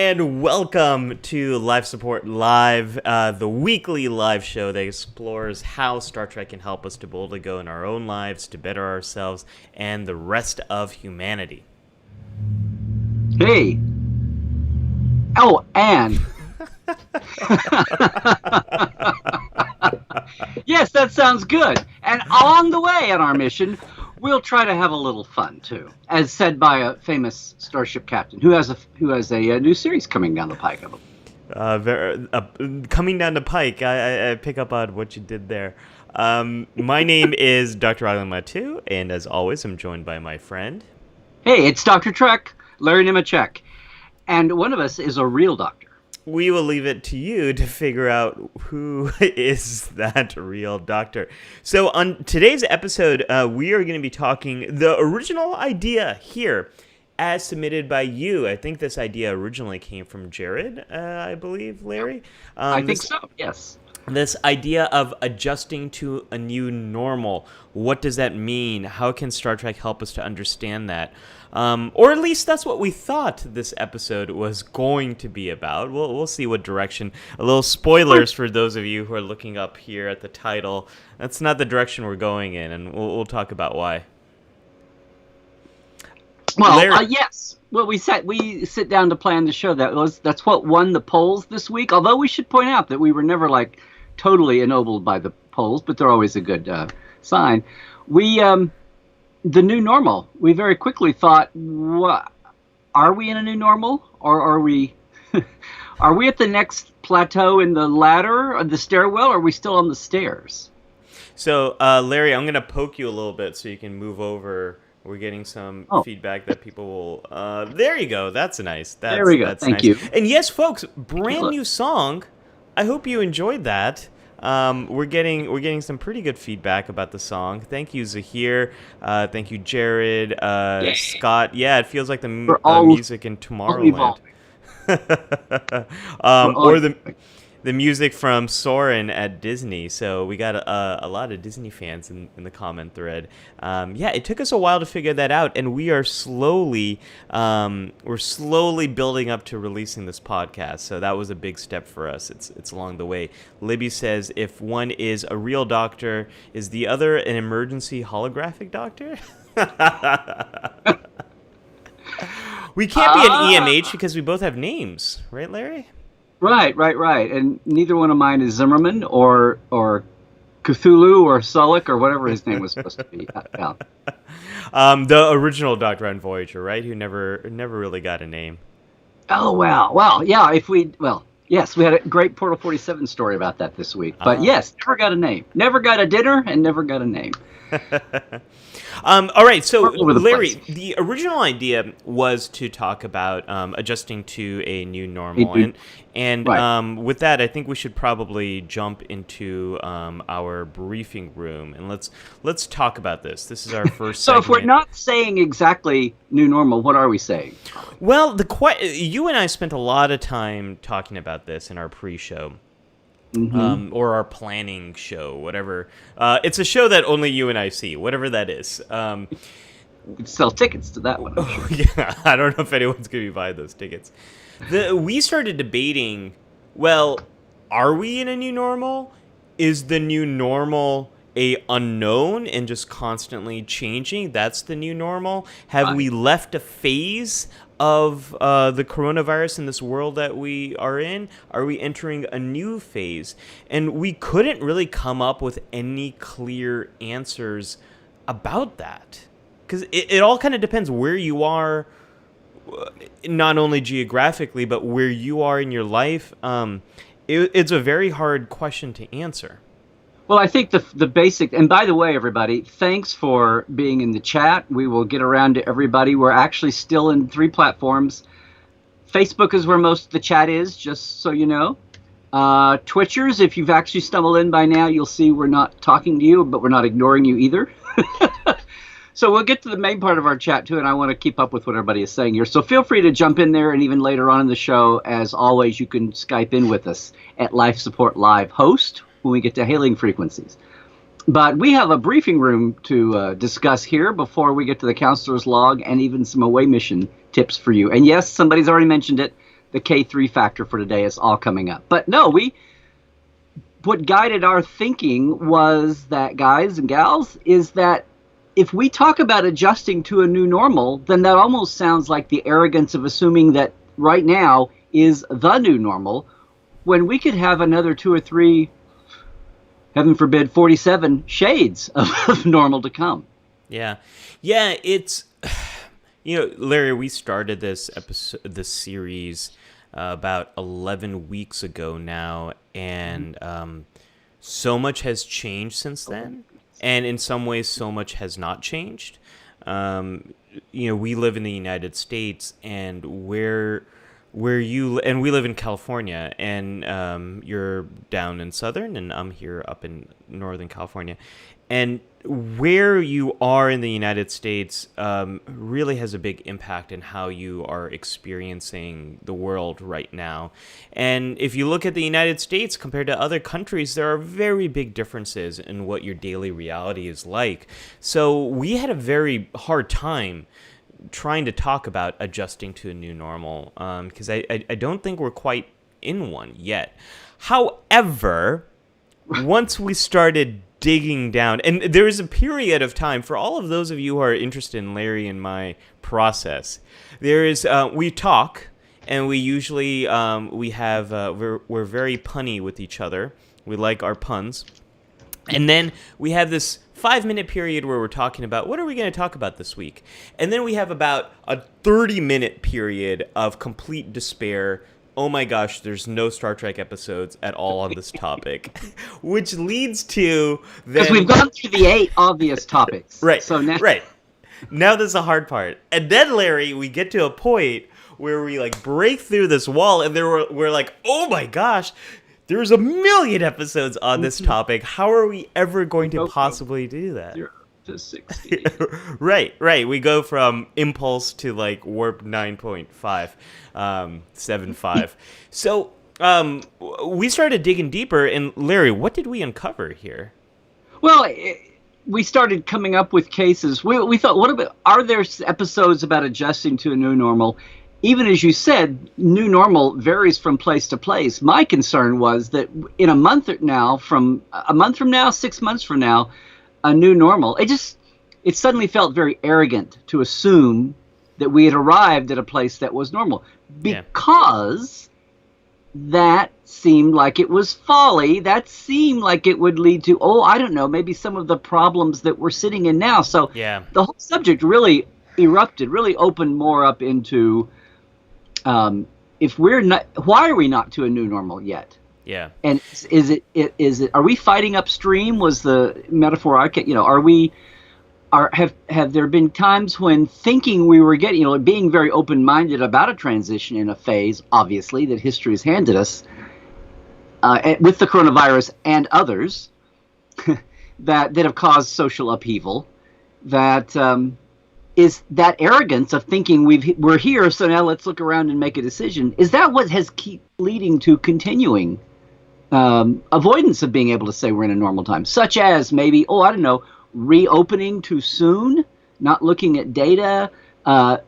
And welcome to Life Support Live, the weekly live show that explores how Star Trek can help us to boldly go in our own lives, to better ourselves, and the rest of humanity. Hey. Oh, and. Yes, that sounds good. And along the way on our mission, we'll try to have a little fun too, as said by a famous starship captain who has a new series coming down the pike. Coming down the pike, I pick up on what you did there. My name is Dr. Mattu, and as always, I'm joined by my friend. Hey, it's Dr. Trek, Larry Nemecek, and one of us is a real doctor. We will leave it to you to figure out who is that real doctor. So on today's episode, we are going to be talking the original idea here as submitted by you. I think this idea originally came from Jared, I believe, Larry. I think so, yes. This idea of adjusting to a new normal. What does that mean? How can Star Trek help us to understand that? Or at least that's what we thought this episode was going to be about. We'll see what direction. A little spoilers for those of you who are looking up here at the title. That's not the direction we're going in, and we'll talk about why. Well, yes. Well, we sit down to plan the show. That's what won the polls this week. Although we should point out that we were never totally ennobled by the polls, but they're always a good sign. The new normal. We very quickly thought, what, are we in a new normal, or are we are we at the next plateau in the ladder or the stairwell, or are we still on the stairs? So, Larry, I'm going to poke you a little bit so you can move over. We're getting some feedback that people will... there you go. That's nice. There we go. Thank you. And yes, folks, brand new song. I hope you enjoyed that. We're getting some pretty good feedback about the song. Thank you, Zahir. Thank you, Jared. Scott. Yeah, it feels like the music in Tomorrowland. Or the music from Soren at Disney. So we got a lot of Disney fans in the comment thread. It took us a while to figure that out, and we are slowly building up to releasing this podcast. So that was a big step for us. It's along the way. Libby says, if one is a real doctor, is the other an emergency holographic doctor? We can't be an EMH because we both have names, right, Larry? Right. And neither one of mine is Zimmerman or Cthulhu or Sullick or whatever his name was supposed to be. Yeah. The original Doctor on Voyager, right? Who never really got a name. Oh, wow. Well, yeah, yes, we had a great Portal 47 story about that this week. But yes, never got a name. Never got a dinner and never got a name. All right, so Larry, the original idea was to talk about adjusting to a new normal, and with that, I think we should probably jump into our briefing room, and let's talk about this. This is our first. So, segment. If we're not saying exactly new normal, what are we saying? Well, you and I spent a lot of time talking about this in our pre-show. Mm-hmm. Or our planning show, whatever. It's a show that only you and I see, whatever that is. We could sell tickets to that one. I'm sure. Yeah, I don't know if anyone's going to be buying those tickets. We started debating, well, are we in a new normal? Is the new normal a unknown and just constantly changing? That's the new normal? Have we left a phase of the coronavirus in this world that we are in? Are we entering a new phase? And we couldn't really come up with any clear answers about that. Because it all kind of depends where you are, not only geographically, but where you are in your life. It's a very hard question to answer. Well, I think the basic, and by the way, everybody, thanks for being in the chat. We will get around to everybody. We're actually still in 3 platforms. Facebook is where most of the chat is, just so you know. Twitchers, if you've actually stumbled in by now, you'll see we're not talking to you, but we're not ignoring you either. So we'll get to the main part of our chat, too, and I want to keep up with what everybody is saying here. So feel free to jump in there, and even later on in the show, as always, you can Skype in with us at Life Support Live Host when we get to hailing frequencies. But we have a briefing room to discuss here before we get to the counselor's log and even some away mission tips for you. And yes, somebody's already mentioned it. the K3 factor for today is all coming up. But no, what guided our thinking was that, guys and gals, is that if we talk about adjusting to a new normal, then that almost sounds like the arrogance of assuming that right now is the new normal, when we could have another 2 or 3, heaven forbid, 47 shades of normal to come. Yeah. It's, Larry, we started this series about 11 weeks ago now, and so much has changed since then, and in some ways so much has not changed. We live in the United States, and where we live in California, and you're down in Southern, and I'm here up in Northern California, and where you are in the United States really has a big impact in how you are experiencing the world right now. And if you look at the United States compared to other countries, there are very big differences in what your daily reality is like. So we had a very hard time trying to talk about adjusting to a new normal, because I don't think we're quite in one yet. However, once we started digging down, and there is a period of time for all of those of you who are interested in Larry and my process. There is we talk, and we usually we have we're very punny with each other. We like our puns, and then we have this 5-minute period where we're talking about what are we going to talk about this week, and then we have about a 30-minute period of complete despair. Oh my gosh, there's no Star Trek episodes at all on this topic, which leads to because we've gone through the 8 obvious topics. Right. So now, now there's the hard part, and then Larry, we get to a point where we like break through this wall, and we're like, oh my gosh, there's a million episodes on this topic. How are we ever going to possibly do that? 0 to 60. Right. We go from Impulse to like Warp 9.5, 7.5. So we started digging deeper, and Larry, what did we uncover here? Well, we started coming up with cases. We thought, are there episodes about adjusting to a new normal? Even as you said, new normal varies from place to place. My concern was that in a month from now, 6 months from now, a new normal, it suddenly felt very arrogant to assume that we had arrived at a place that was normal, because that seemed like it was folly. That seemed like it would lead to, I don't know, maybe some of the problems that we're sitting in now. So the whole subject really erupted, really opened more up into, if we're not, why are we not to a new normal yet? Yeah. And is it are we fighting upstream, was the metaphor have there been times when thinking we were getting, being very open-minded about a transition in a phase, obviously, that history has handed us, with the coronavirus and others, that have caused social upheaval, that is that arrogance of thinking we're here, so now let's look around and make a decision. Is that what has keep leading to continuing avoidance of being able to say we're in a normal time, such as maybe, I don't know, reopening too soon, not looking at data,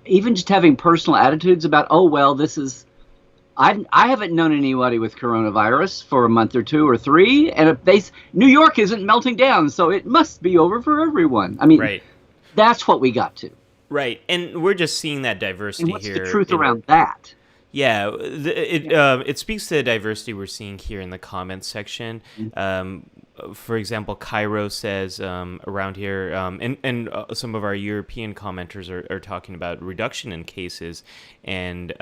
even just having personal attitudes about, this is, I haven't known anybody with coronavirus for a month or 2 or 3, and New York isn't melting down, so it must be over for everyone. I mean, that's what we got to. Right, and we're just seeing that diversity and what's here. The truth around that? Yeah, it speaks to the diversity we're seeing here in the comments section. For example, Cairo says around here, and some of our European commenters are talking about reduction in cases. And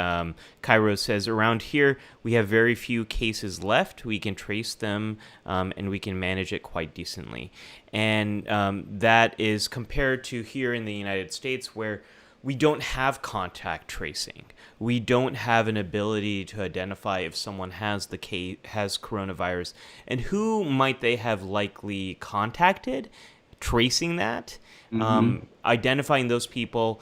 Cairo says, around here, we have very few cases left. We can trace them, and we can manage it quite decently. And that is compared to here in the United States, where we don't have contact tracing. We don't have an ability to identify if someone has coronavirus and who might they have likely contacted, tracing that, identifying those people.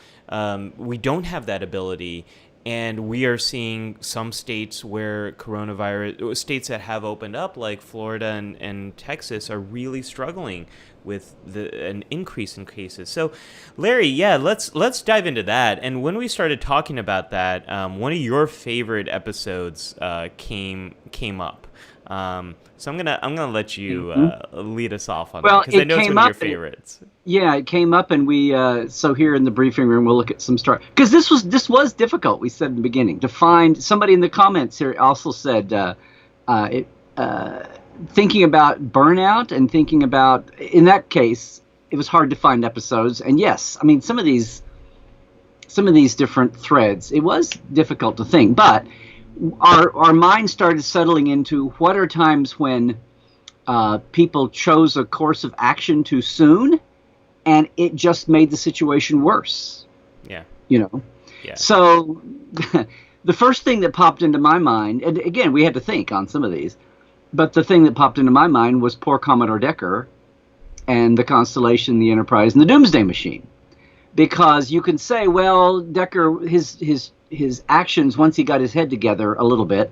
We don't have that ability, and we are seeing some states where states that have opened up, like Florida and Texas, are really struggling an increase in cases. So, Larry, yeah, let's dive into that. And when we started talking about that, one of your favorite episodes came up. So I'm gonna let you lead us off on that, because I know it's one of your favorites. It came up, and we so here in the briefing room we'll look at some start, because this was difficult. We said in the beginning to find somebody in the comments here also said thinking about burnout and thinking about, in that case it was hard to find episodes, and yes, I mean some of these different threads, it was difficult to think, but our mind started settling into what are times when people chose a course of action too soon, and it just made the situation worse. Yeah. Yeah. So the first thing that popped into my mind, and again, we had to think on some of these, but the thing that popped into my mind was poor Commodore Decker and the Constellation, the Enterprise, and the Doomsday Machine. Because you can say, well, Decker, his actions, once he got his head together a little bit,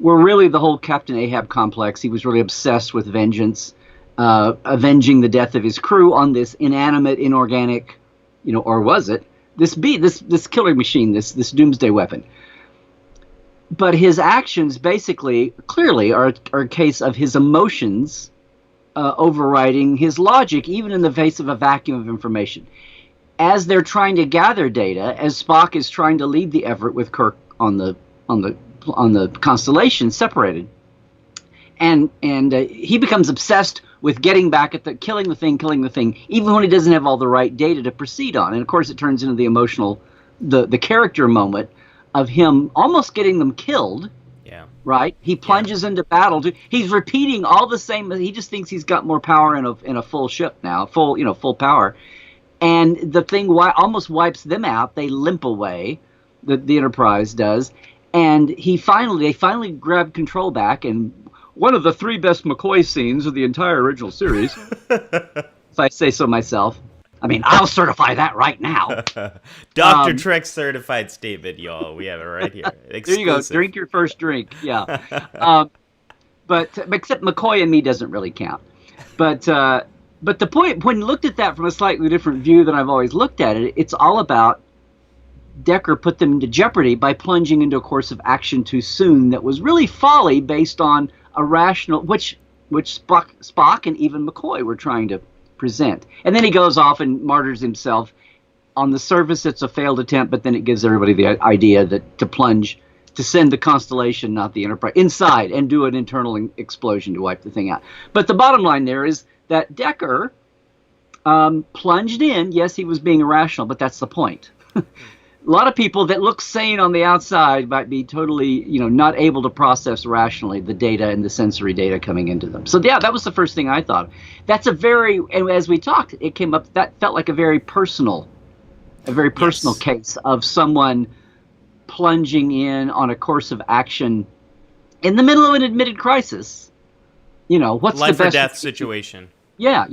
were really the whole Captain Ahab complex. He was really obsessed with vengeance, avenging the death of his crew on this inanimate, inorganic, or was it, this killer machine, this doomsday weapon. But his actions basically, clearly, are a case of his emotions overriding his logic, even in the face of a vacuum of information. As they're trying to gather data, as Spock is trying to lead the effort with Kirk on the Constellation separated, and he becomes obsessed with getting back at killing the thing, even when he doesn't have all the right data to proceed on. And of course, it turns into the emotional, the character moment of him almost getting them killed. Yeah. Right. He plunges into battle. He's repeating all the same. He just thinks he's got more power in a full ship now, full power. And the thing almost wipes them out. They limp away, the Enterprise does, and they finally grab control back. And one of the 3 best McCoy scenes of the entire original series, if I say so myself. I mean, I'll certify that right now. Dr. Trek certified statement, y'all. We have it right here. Exclusive. There you go. Drink your first drink. Yeah. But except McCoy and me doesn't really count. But the point, when looked at that from a slightly different view than I've always looked at it, it's all about Decker put them into jeopardy by plunging into a course of action too soon that was really folly based on a rational, which Spock and even McCoy were trying to present. And then he goes off and martyrs himself. On the surface, it's a failed attempt, but then it gives everybody the idea that to send the Constellation, not the Enterprise, inside and do an internal explosion to wipe the thing out. But the bottom line there is that Decker plunged in. Yes, he was being irrational, but that's the point. A lot of people that look sane on the outside might be totally, not able to process rationally the data and the sensory data coming into them. So yeah, that was the first thing I thought. That's and as we talked, it came up, that felt like a very personal yes. case of someone plunging in on a course of action in the middle of an admitted crisis. What's life the best or death situation. Yeah.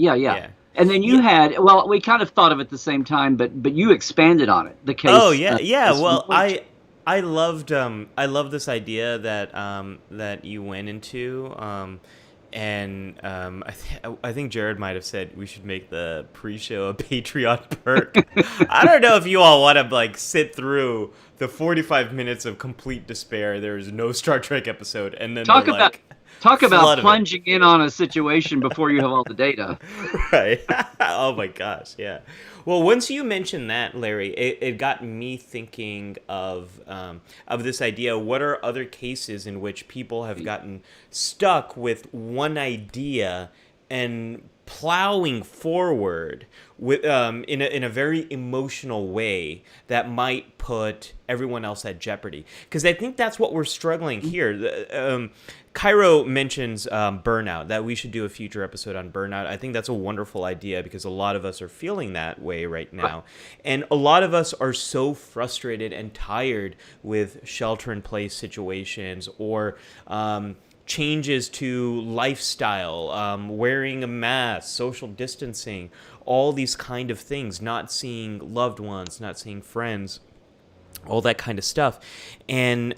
And then you had, well, we kind of thought of it at the same time, but you expanded on it. The case. Oh yeah. Well, I loved this idea that you went into, and I think Jared might have said we should make the pre-show a Patreon perk. I don't know if you all want to sit through the 45 minutes of complete despair. There's no Star Trek episode, and then Talk about plunging in on a situation before you have all the data. Right. Oh my gosh, yeah. Well, once you mentioned that, Larry, it got me thinking of this idea. What are other cases in which people have gotten stuck with one idea and plowing forward with in a very emotional way that might put everyone else at jeopardy? Because I think that's what we're struggling here. Cairo mentions burnout, that we should do a future episode on burnout. I think that's a wonderful idea because a lot of us are feeling that way right now. And a lot of us are so frustrated and tired with shelter-in-place situations or changes to lifestyle, wearing a mask, social distancing, all these kind of things, not seeing loved ones, not seeing friends, all that kind of stuff. And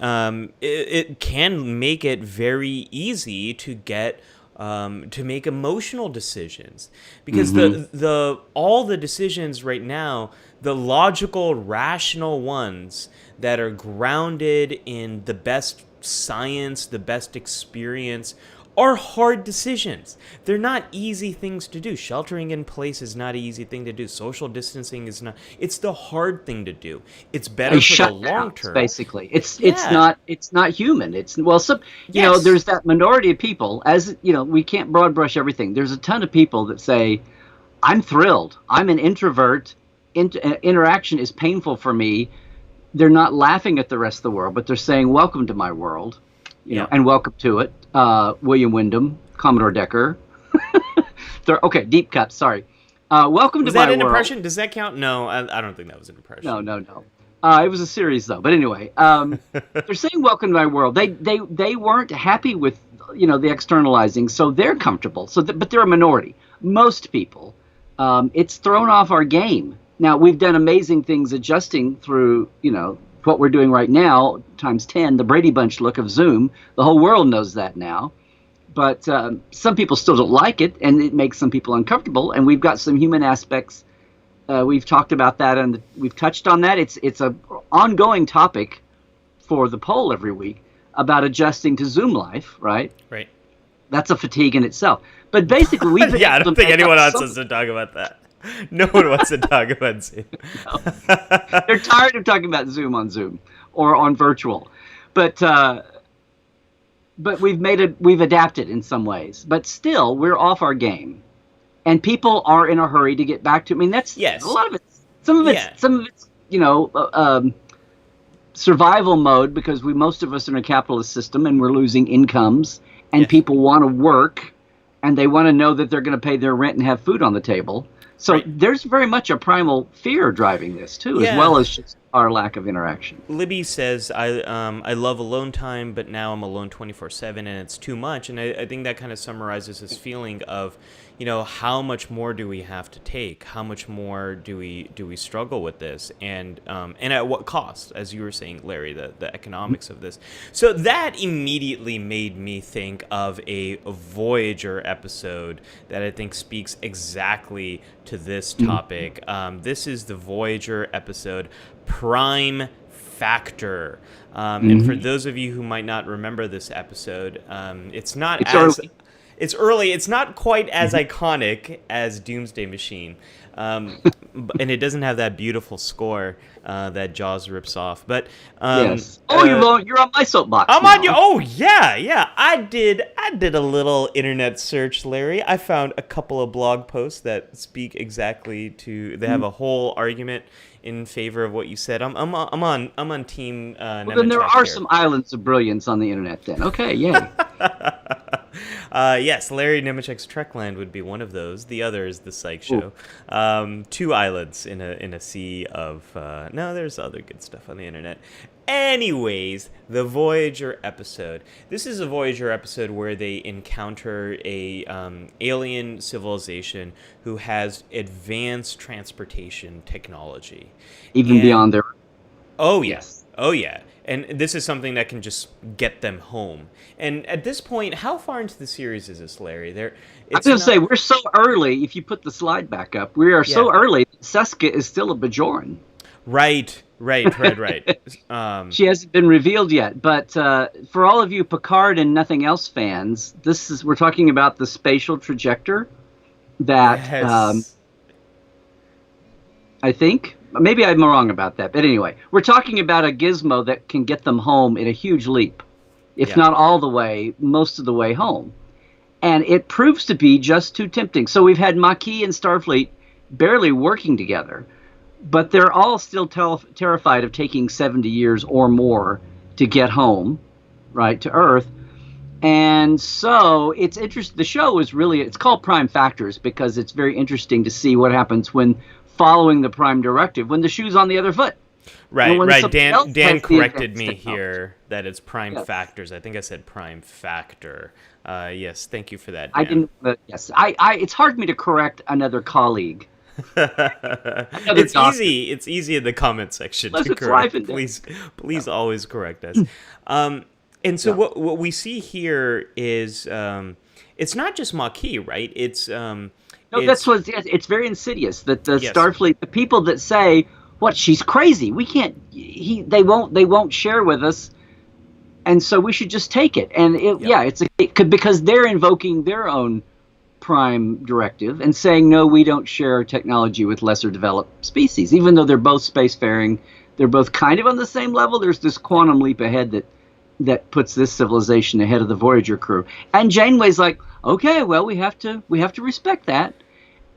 it can make it very easy to get to make emotional decisions, because the all the decisions right now, the logical, rational ones that are grounded in the best science, the best experience, are hard decisions. They're not easy things to do. Sheltering in place is not an easy thing to do. Social distancing is not. It's the hard thing to do. It's better for the long term. Basically, it's not human. It's some there's that minority of people, as you know, we can't broad brush everything. There's a ton of people that say, I'm thrilled. I'm an introvert. Interaction is painful for me. They're not laughing at the rest of the world, but they're saying, welcome to my world, you know, and welcome to it. William Wyndham, Commodore Decker. Deep cut. Sorry. Welcome to my world. Was that an impression? Does that count? No, I don't think that was an impression. No. It was a series though. But anyway, they're saying welcome to my world. They weren't happy with the externalizing, so they're comfortable. But they're a minority. Most people, it's thrown off our game. Now we've done amazing things adjusting through what we're doing right now times 10, the Brady Bunch look of Zoom. The whole world knows that now. But some people still don't like it, and it makes some people uncomfortable. And we've got some human aspects. We've talked about that, and we've touched on that. It's an ongoing topic for the poll every week about adjusting to Zoom life, right? Right. That's a fatigue in itself. But basically, we've been I don't think anyone wants us to talk about that. No one wants to talk about Zoom. No. They're tired of talking about Zoom on Zoom or on virtual. But we've adapted in some ways. But still, we're off our game. And people are in a hurry to get back to. I mean, that's a lot of it. Some of it's survival mode, because most of us are in a capitalist system and we're losing incomes, and people want to work, and they want to know that they're going to pay their rent and have food on the table. So there's very much a primal fear driving this too, as well as just our lack of interaction. Libby says, I love alone time, but now I'm alone 24/7 and it's too much. And I think that kind of summarizes this feeling of, how much more do we have to take? How much more do we struggle with this? And at what cost, as you were saying, Larry, the economics of this. So that immediately made me think of a Voyager episode that I think speaks exactly to this topic. This is the Voyager episode, Prime Factor. And for those of you who might not remember this episode, it's early. It's not quite as iconic as Doomsday Machine, and it doesn't have that beautiful score that Jaws rips off. But yes. You're on my soapbox. I'm on you. Oh yeah. I did a little internet search, Larry. I found a couple of blog posts that speak exactly to. They have a whole argument in favor of what you said. I'm on team. Well, then there are some islands of brilliance on the internet. Then yay. Yes, Larry Nemecek's Trekland would be one of those. The other is the Psych Show. Two islands in a sea of. No, there's other good stuff on the internet. Anyways, the Voyager episode. This is a Voyager episode where they encounter a alien civilization who has advanced transportation technology, even beyond their. Oh yes. Oh yeah. And this is something that can just get them home. And at this point, how far into the series is this, Larry? I was going to say, we're so early. If you put the slide back up, we are so early. Seska is still a Bajoran. Right. She hasn't been revealed yet. But for all of you Picard and Nothing Else fans, we're talking about the spatial trajector that I think. Maybe I'm wrong about that. But anyway, we're talking about a gizmo that can get them home in a huge leap, if not all the way, most of the way home. And it proves to be just too tempting. So we've had Maquis and Starfleet barely working together, but they're all still terrified of taking 70 years or more to get home, right, to Earth. And so it's interesting. The show is it's called Prime Factors because it's very interesting to see what happens when following the Prime Directive, when the shoe's on the other foot. Right. Dan corrected me here that it's Prime Factors. I think I said Prime Factor. Yes, thank you for that, Dan. I didn't. Yes, it's hard for me to correct another colleague. It's easy. It's easy in the comment section to correct. Please always correct us. And so what we see here is it's not just Maquis, right? No, that's what it's very insidious that the Yes. Starfleet, the people that say, "What? She's crazy. We can't." They won't share with us, and so we should just take it. And because they're invoking their own prime directive and saying, "No, we don't share technology with lesser developed species," even though they're both spacefaring. They're both kind of on the same level. There's this quantum leap ahead that puts this civilization ahead of the Voyager crew. And Janeway's like, okay, well, we have to respect that.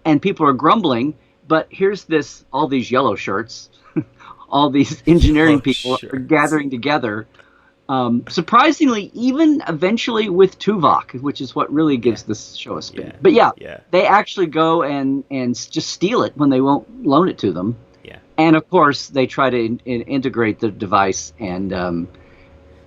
And people are grumbling, but here's all these yellow shirts, all these engineering people are gathering together. Surprisingly, even eventually with Tuvok, which is what really gives this show a spin. But they actually go and just steal it when they won't loan it to them. Yeah. And of course, they try to integrate the device and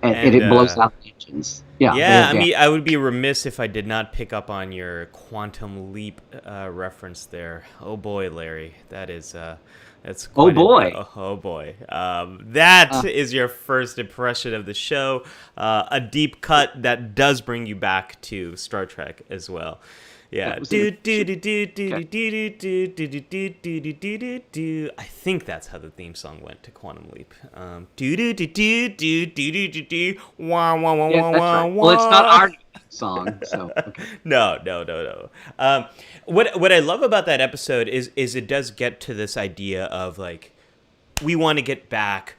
it blows out the engines. Yeah. I mean, I would be remiss if I did not pick up on your quantum leap reference there. Oh boy, Larry, that's oh boy. Oh boy. That is your first impression of the show. A deep cut that does bring you back to Star Trek as well. Yeah. I think that's how the theme song went to Quantum Leap. Well, it's not our song, so okay. No. What I love about that episode is it does get to this idea of like we want to get back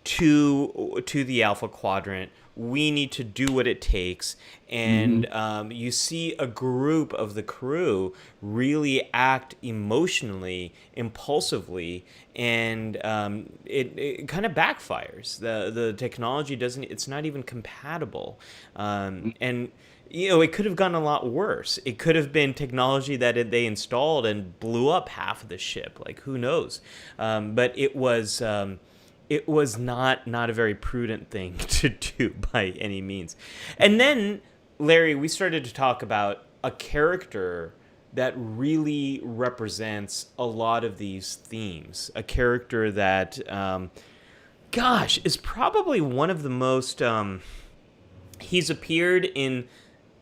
to the Alpha Quadrant. We need to do what it takes. And you see a group of the crew really act emotionally, impulsively, and it kind of backfires. The technology it's not even compatible. And it could have gone a lot worse. It could have been technology that they installed and blew up half of the ship. Like, who knows? But it was not a very prudent thing to do by any means. And then, Larry, we started to talk about a character that really represents a lot of these themes. A character that, is probably one of the most... he's appeared in...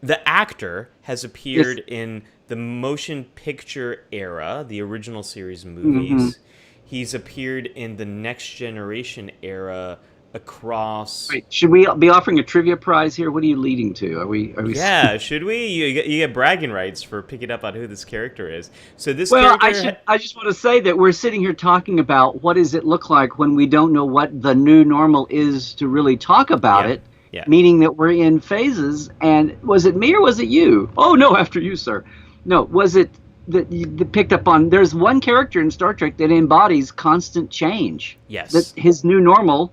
The actor has appeared in the motion picture era, the original series movies. He's appeared in the Next Generation era across... Wait, should we be offering a trivia prize here? What are you leading to? Are we? Yeah, should we? You get bragging rights for picking up on who this character is. So this I just want to say that we're sitting here talking about what does it look like when we don't know what the new normal is to really talk about it. Yeah. Meaning that we're in phases. And was it me or was it you? Oh, no, after you, sir. No, was it... that you picked up on? There's one character in Star Trek that embodies constant change. Yes. That his new normal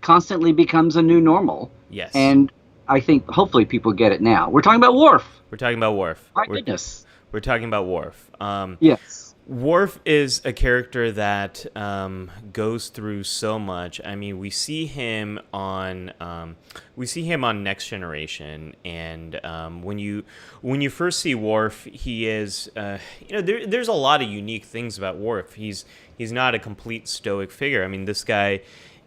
constantly becomes a new normal. Yes. And I think hopefully people get it now. We're talking about Worf. We're talking about Worf. My goodness. We're talking about Worf. Yes. Worf is a character that goes through so much. I mean, we see him on Next Generation, and when you first see Worf, he is there's a lot of unique things about Worf. He's not a complete stoic figure. I mean, this guy.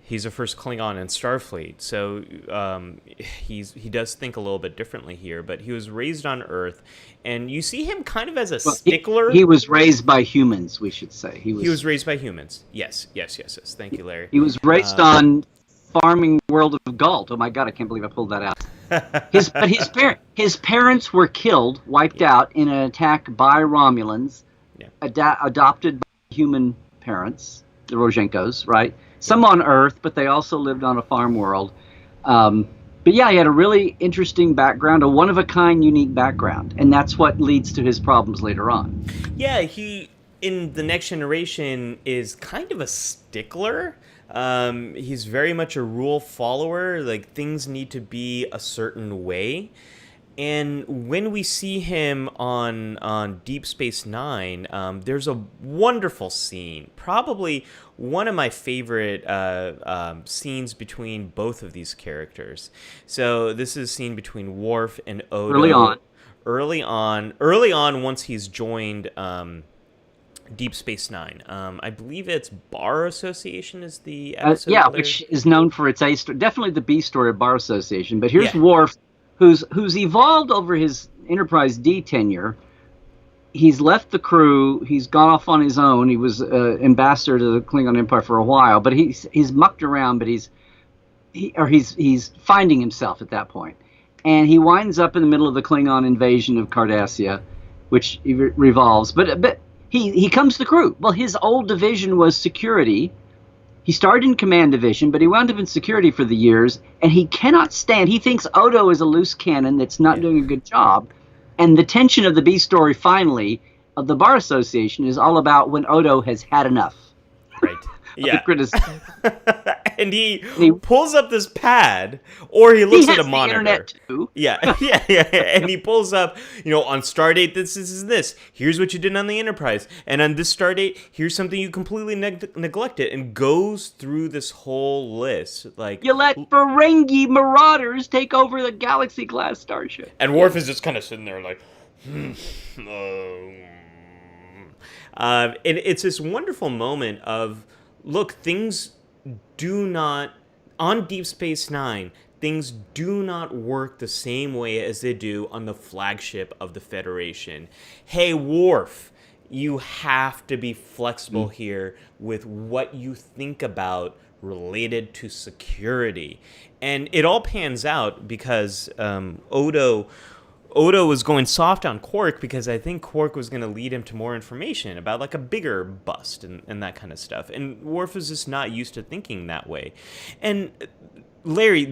He's a first Klingon in Starfleet, so he does think a little bit differently here. But he was raised on Earth, and you see him kind of as a stickler. He was raised by humans, we should say. He was raised by humans. Yes. Thank you, Larry. He was raised on farming world of Galt. Oh my God, I can't believe I pulled that out. His parents were killed, wiped out in an attack by Romulans, adopted by human parents, the Rozhenkos, right? Some on Earth, but they also lived on a farm world. But yeah, he had a really interesting background, a one-of-a-kind, unique background, and that's what leads to his problems later on. Yeah, he, in The Next Generation, is kind of a stickler. He's very much a rule follower. Like, things need to be a certain way. And when we see him on Deep Space Nine, there's a wonderful scene, probably one of my favorite scenes between both of these characters. So this is a scene between Worf and Odo. Early on, once he's joined Deep Space Nine. I believe it's Bar Association is the episode. Which is known for its definitely the B story of Bar Association. But here's Worf. Who's evolved over his Enterprise D tenure. He's left the crew. He's gone off on his own. He was ambassador to the Klingon Empire for a while, but he's mucked around. But he's finding himself at that point, and he winds up in the middle of the Klingon invasion of Cardassia, which revolves. But he comes to the crew. Well, his old division was security. He started in command division, but he wound up in security for the years, and he cannot stand. He thinks Odo is a loose cannon that's not doing a good job. And the tension of the B story, finally, of the Bar Association is all about when Odo has had enough. Right. Yeah. Criticism. And he pulls up this pad, or he looks at a monitor. The internet too. Yeah. And he pulls up, on Stardate, this is this. Here's what you did on the Enterprise. And on this Stardate, here's something you completely neglected, and goes through this whole list. Like, you let Ferengi marauders take over the Galaxy-class starship. And Worf is just kind of sitting there like, and it's this wonderful moment of, look, things do not, on Deep Space Nine, things do not work the same way as they do on the flagship of the Federation. Hey, Worf, you have to be flexible here with what you think about related to security. And it all pans out because Odo was going soft on Quark because I think Quark was going to lead him to more information about like a bigger bust and that kind of stuff. And Worf is just not used to thinking that way. And Larry,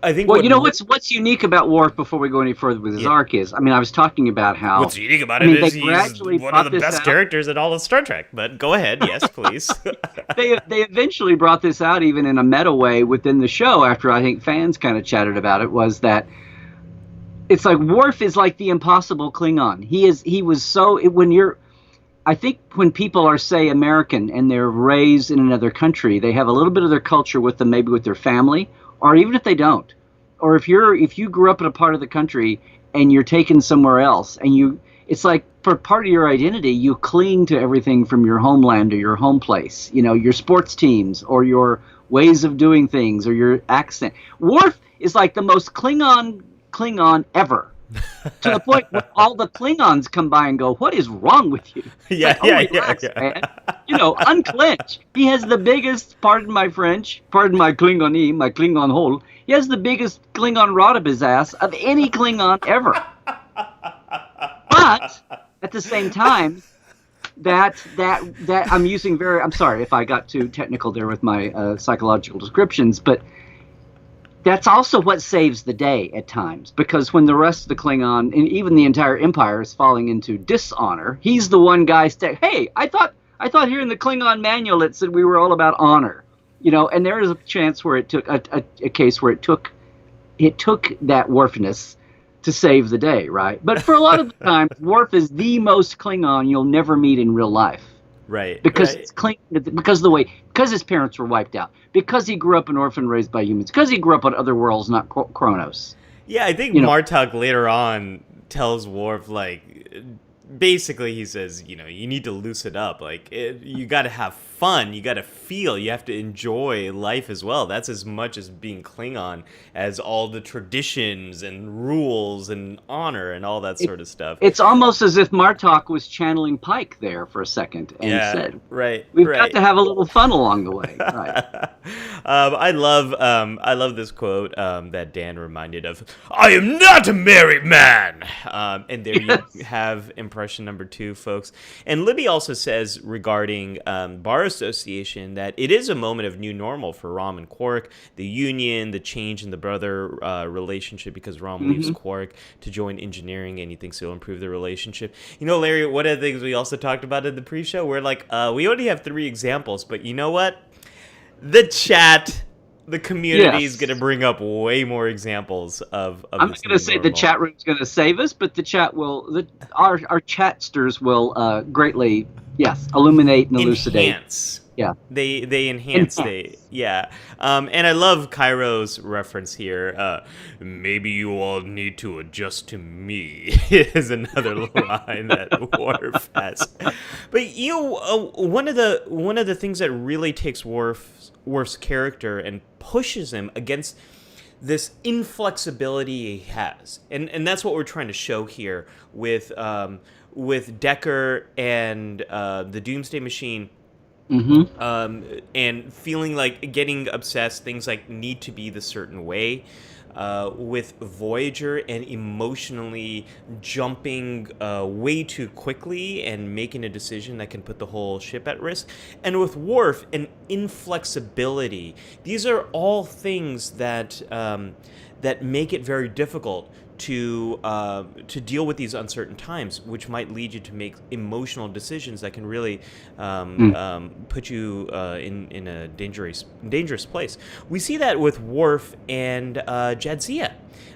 I think. Well, what's unique about Worf before we go any further with his arc is, I was talking about how what's unique about it is he's one of the best characters in all of Star Trek. But go ahead, yes, please. They eventually brought this out even in a meta way within the show after I think fans kind of chatted about it. Was that it's like Worf is like the impossible Klingon. I think when people are, say, American and they're raised in another country, they have a little bit of their culture with them, maybe with their family, or even if they don't. Or if you grew up in a part of the country and you're taken somewhere else, and it's like for part of your identity, you cling to everything from your homeland or your home place, your sports teams or your ways of doing things or your accent. Worf is like the most Klingon ever, to the point where all the Klingons come by and go, "What is wrong with you?" Yeah, relax, man. Unclench. He has the biggest, pardon my French, pardon my Klingon my Klingon hole. He has the biggest Klingon rod up his ass of any Klingon ever. But at the same time, that I'm sorry if I got too technical there with my psychological descriptions, but that's also what saves the day at times, because when the rest of the Klingon and even the entire Empire is falling into dishonor, he's the one guy saying, "Hey, I thought here in the Klingon manual it said we were all about honor," And there is a chance where it took a case where it took that Worfness to save the day, right? But for a lot of the time, Worf is the most Klingon you'll never meet in real life. Right. Because it's because his parents were wiped out, because he grew up an orphan raised by humans, because he grew up on other worlds, not Kronos. Yeah, I think Martok later on tells Worf, basically he says, you need to loosen up. You got to have fun. You got to feel. You have to enjoy life as well. That's as much as being Klingon as all the traditions and rules and honor and all that sort of stuff. It's almost as if Martok was channeling Pike there for a second and said, "Right, we've got to have a little fun along the way." Right. I love this quote that Dan reminded of. "I am not a married man." And there you have impression number 2, folks. And Libby also says regarding Bar Association that it is a moment of new normal for Rom and Quark, the union, the change in the brother relationship because Rom leaves Quark to join engineering and he thinks it'll improve the relationship. Larry, one of the things we also talked about in the pre-show, we're like, we only have 3 examples, but you know what? The chat, the community is going to bring up way more examples of I'm not going to say the chat room's going to save us, but the chat will, our chatsters will greatly, illuminate and elucidate. Enhance. Yeah. They enhance. And I love Cairo's reference here. "Maybe you all need to adjust to me" is another line that Worf has. But one of the things that really takes Worf's character and pushes him against this inflexibility he has, and that's what we're trying to show here with Decker and the Doomsday Machine. And feeling like getting obsessed, things like need to be the certain way. With Voyager and emotionally jumping way too quickly and making a decision that can put the whole ship at risk. And with Worf, an inflexibility. These are all things that that make it very difficult to deal with these uncertain times, which might lead you to make emotional decisions that can really put you in a dangerous place. We see that with Worf and Jadzia.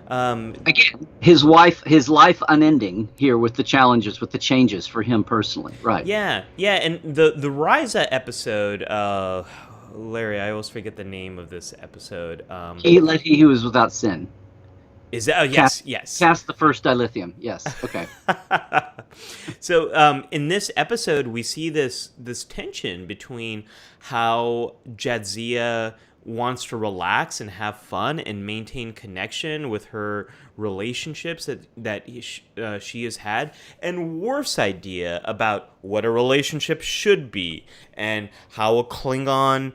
Again, his life unending here with the challenges, with the changes for him personally, right? Yeah, and the Ryza episode. Larry, I always forget the name of this episode. He who was without sin. Is that? Oh, yes. Cast the first dilithium. Yes. Okay. So in this episode, we see this tension between how Jadzia wants to relax and have fun and maintain connection with her relationships that she has had, and Worf's idea about what a relationship should be and how a Klingon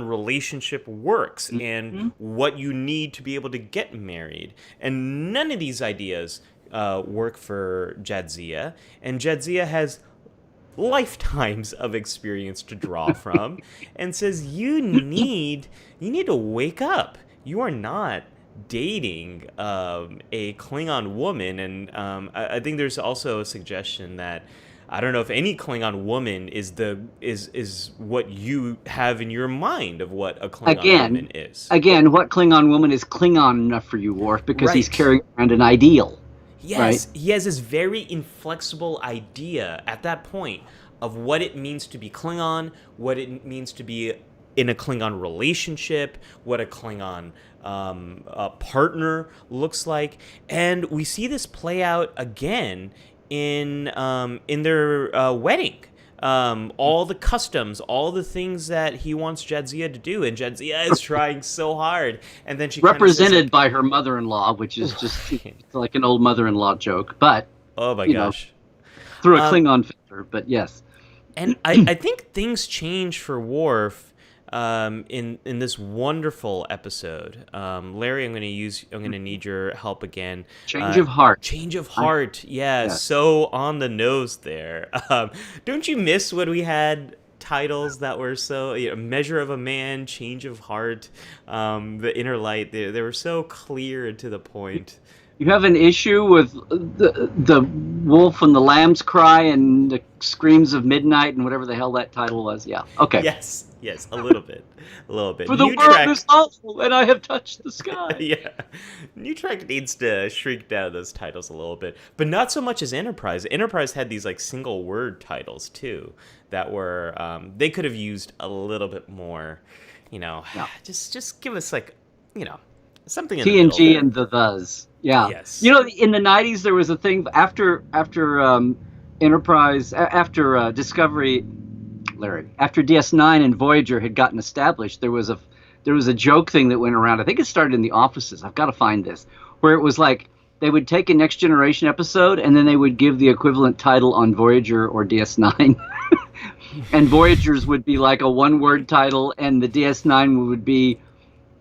relationship works and what you need to be able to get married. And none of these ideas work for Jadzia, and Jadzia has lifetimes of experience to draw from and says you need to wake up. You are not dating a Klingon woman. And I think there's also a suggestion that I don't know if any Klingon woman is what you have in your mind of what a Klingon woman is. Again, what Klingon woman is Klingon enough for you, Worf, because he's carrying around an ideal. Yes, right? He has this very inflexible idea at that point of what it means to be Klingon, what it means to be in a Klingon relationship, what a Klingon partner looks like. And we see this play out again in their wedding. All the customs, all the things that he wants Jadzia to do, and Jadzia is trying so hard, and then she represented by her mother-in-law, which is just like an old mother-in-law joke, but oh my gosh, through a Klingon filter. But yes, and I think things change for Worf in this wonderful episode. Larry, I'm going to need your help again. Change of heart. So on the nose there. Don't you miss when we had titles that were so Measure of a Man, Change of Heart, The Inner Light? They were so clear and to the point. You have an issue with the wolf and the lamb's cry and the screams of midnight and whatever the hell that title was. Yeah. Okay. Yes, a little bit. For the world is awful, and I have touched the sky. Yeah. New Trek needs to shrink down those titles a little bit, but not so much as Enterprise. Enterprise had these like single word titles too that were they could have used a little bit more. Just give us like something in TNG the middle. And the thes. Yeah. Yes. In the 90s there was a thing after Enterprise, after Discovery, Larry, after DS9 and Voyager had gotten established, there was a joke thing that went around. I think it started in the offices. I've got to find this, where it was like they would take a Next Generation episode and then they would give the equivalent title on Voyager or DS9. And Voyager's would be like a one-word title, and the DS9 would be,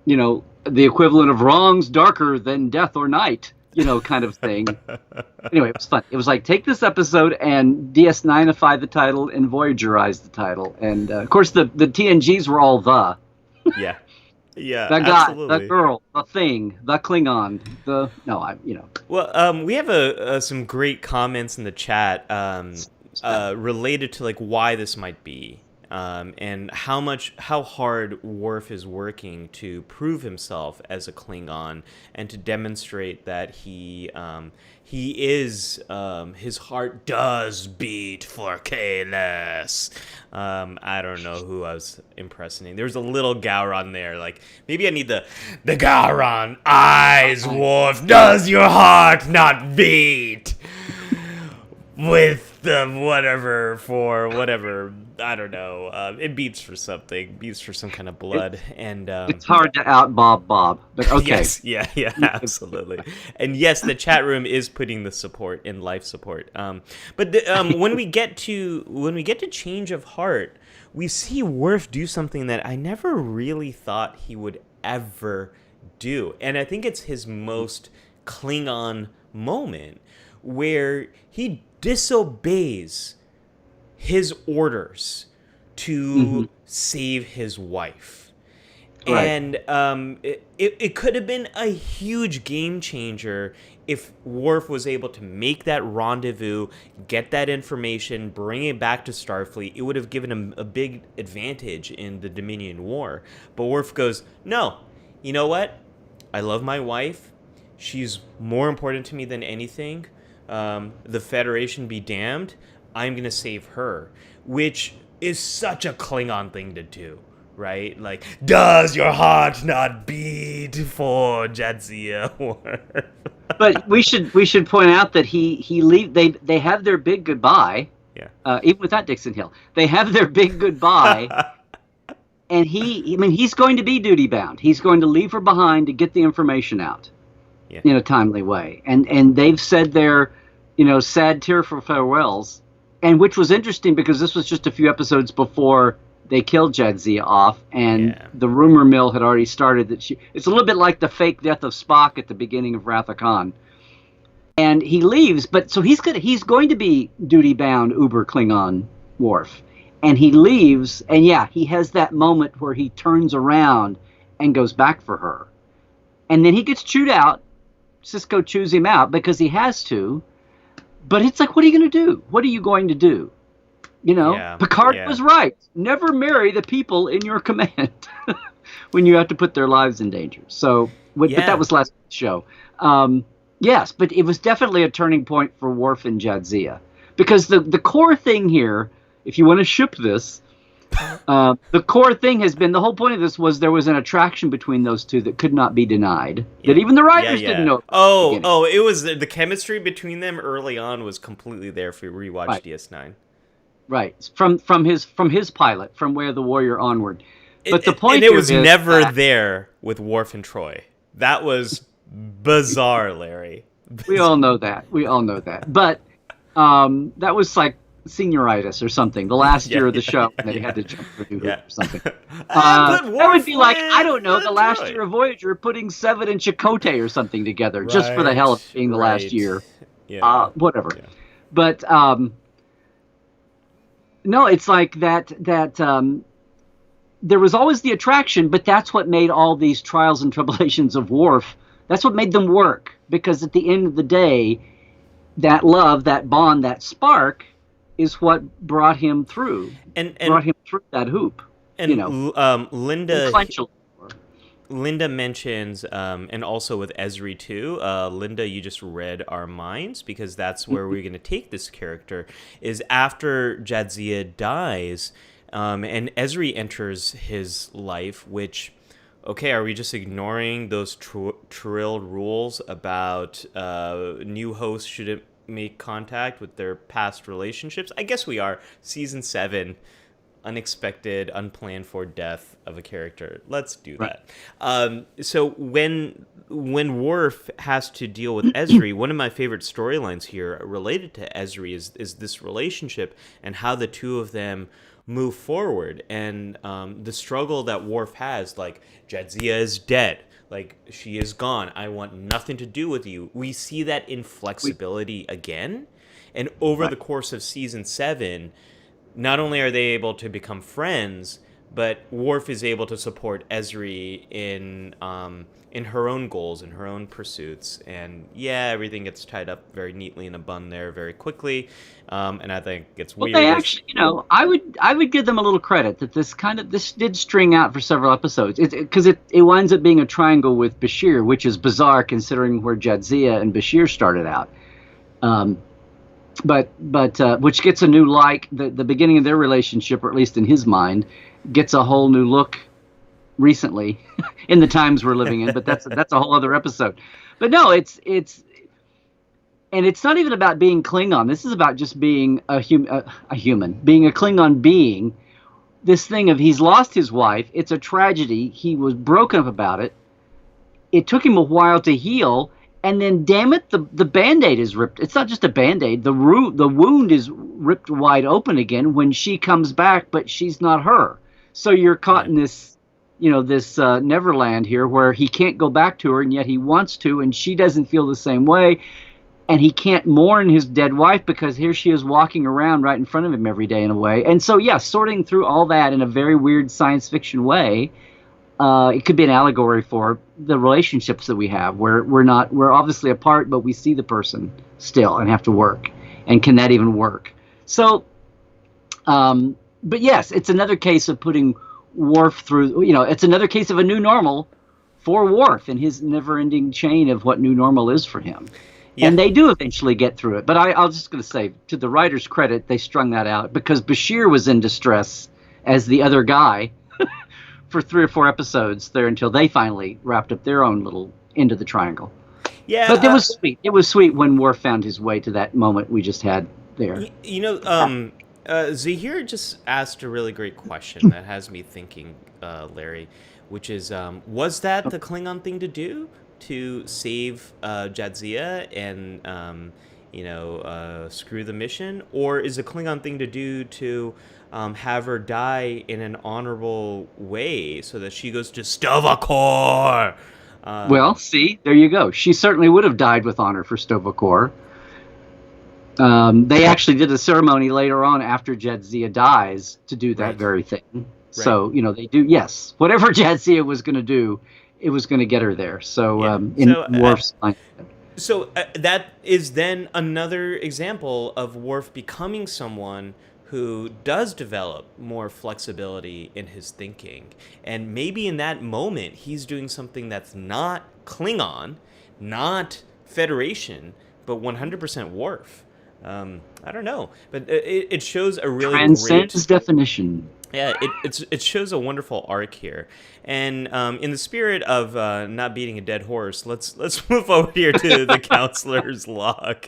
the equivalent of Wrongs Darker Than Death or Night, kind of thing. Anyway, it was fun. It was like, take this episode and DS9ify the title and Voyagerize the title. And, of course, the TNGs were all the. Yeah. Yeah, the guy, absolutely. the girl, the thing, the Klingon, Well, we have some great comments in the chat related to like why this might be. And how hard Worf is working to prove himself as a Klingon and to demonstrate that he is his heart does beat for Kahless. I don't know who I was impressing. There's a little Gowron there. Like maybe I need the Gowron eyes. Worf, does your heart not beat? with the whatever for whatever, I don't know. It beats for something, beats for some kind of blood, and It's hard to out Bob, but okay. yes, yeah, absolutely. And yes, the chat room is putting the support in life support. But when we get to Change of Heart, we see Worf do something that I never really thought he would ever do, and I think it's his most Klingon moment, where he disobeys his orders to save his wife. Right. And it could have been a huge game changer if Worf was able to make that rendezvous, get that information, bring it back to Starfleet. It would have given him a big advantage in the Dominion War. But Worf goes, no, you know what? I love my wife. She's more important to me than anything. The Federation be damned. I'm going to save her, which is such a Klingon thing to do, right? Like, does your heart not beat for Jadzia? But we should point out that they have their big goodbye. Yeah. Even without Dixon Hill, they have their big goodbye. And he's going to be duty bound. He's going to leave her behind to get the information out in a timely way. And they've said their, sad tearful farewells, and which was interesting because this was just a few episodes before they killed Jadzia off, and the rumor mill had already started that it's a little bit like the fake death of Spock at the beginning of Wrath of Khan. And he leaves, but so he's going to be duty bound Uber Klingon Worf. And he leaves, and he has that moment where he turns around and goes back for her. And then he gets chewed out. Cisco chews him out because he has to. But it's like, what are you going to do? What are you going to do? Picard was right. Never marry the people in your command when you have to put their lives in danger. So, but that was last show. Yes, but it was definitely a turning point for Worf and Jadzia. Because the core thing here, if you want to ship this, the core thing has been, the whole point of this was there was an attraction between those two that could not be denied. That even the writers didn't know. It was the chemistry between them early on was completely there if you rewatch DS9. Right, from his pilot, From Way of the Warrior onward. But the point and it was never there with Worf and Troy. That was bizarre, Larry. We all know that. But that was like senioritis or something, the last year of the show, and they had to jump for New Hope or something. That would be like, I don't know, the last year of Voyager putting Seven and Chakotay or something together, just for the hell of being the last year. Whatever. Yeah. But no, it's like that there was always the attraction, but that's what made all these trials and tribulations of Worf, that's what made them work. Because at the end of the day, that love, that bond, that spark is what brought him through. And brought him through that hoop. And Linda mentions, and also with Ezri too, Linda, you just read our minds, because that's where we're going to take this character, is after Jadzia dies, and Ezri enters his life, which, okay, are we just ignoring those trilled rules about new hosts shouldn't make contact with their past relationships? I guess we are. Season 7, unexpected, unplanned for death of a character. Let's do that. Right. So when Worf has to deal with Ezri, one of my favorite storylines here related to Ezri is this relationship and how the two of them move forward, and the struggle that Worf has, like, Jadzia is dead. Like, she is gone. I want nothing to do with you. We see that inflexibility again. And over the course of season 7, not only are they able to become friends, but Worf is able to support Ezri in her own goals, in her own pursuits. And everything gets tied up very neatly in a bun there very quickly. And I think it's weird. Well, they actually, I would give them a little credit that this did string out for several episodes. Because it winds up being a triangle with Bashir, which is bizarre considering where Jadzia and Bashir started out. But which gets a new the beginning of their relationship, or at least in his mind, gets a whole new look recently in the times we're living in. But that's a whole other episode. But no, it's And it's not even about being Klingon. This is about just being a human, being a Klingon being. This thing of he's lost his wife. It's a tragedy. He was broken up about it. It took him a while to heal. And then, damn it, the Band-Aid is ripped. It's not just a Band-Aid. The wound is ripped wide open again when she comes back, but she's not her. So you're caught in this, this Neverland here where he can't go back to her, and yet he wants to, and she doesn't feel the same way. And he can't mourn his dead wife because here she is walking around right in front of him every day in a way. And so, yeah, sorting through all that in a very weird science fiction way, it could be an allegory for the relationships that we have where we're obviously apart, but we see the person still and have to work. And can that even work? So, but yes, it's another case of putting Worf through, it's another case of a new normal for Worf and his never-ending chain of what new normal is for him. Yeah. And they do eventually get through it. But I was just going to say, to the writer's credit, they strung that out because Bashir was in distress as the other guy for 3 or 4 episodes there until they finally wrapped up their own little end of the triangle. Yeah, but it was sweet. It was sweet when Worf found his way to that moment we just had there. Zahir just asked a really great question that has me thinking, Larry, which is, was that the Klingon thing to do? To save Jadzia and screw the mission, or is a Klingon thing to do to have her die in an honorable way so that she goes to Sto-vo-kor? Well, see, there you go. She certainly would have died with honor for Sto-vo-kor. They actually did a ceremony later on after Jadzia dies to do that very thing. Right. So they do, yes, whatever Jadzia was going to do, it was going to get her there. So Worf's line. So that is then another example of Worf becoming someone who does develop more flexibility in his thinking. And maybe in that moment, he's doing something that's not Klingon, not Federation, but 100% Worf. I don't know. But it shows a really transcends definition. Yeah, it shows a wonderful arc here, and in the spirit of not beating a dead horse, let's move over here to the counselor's log.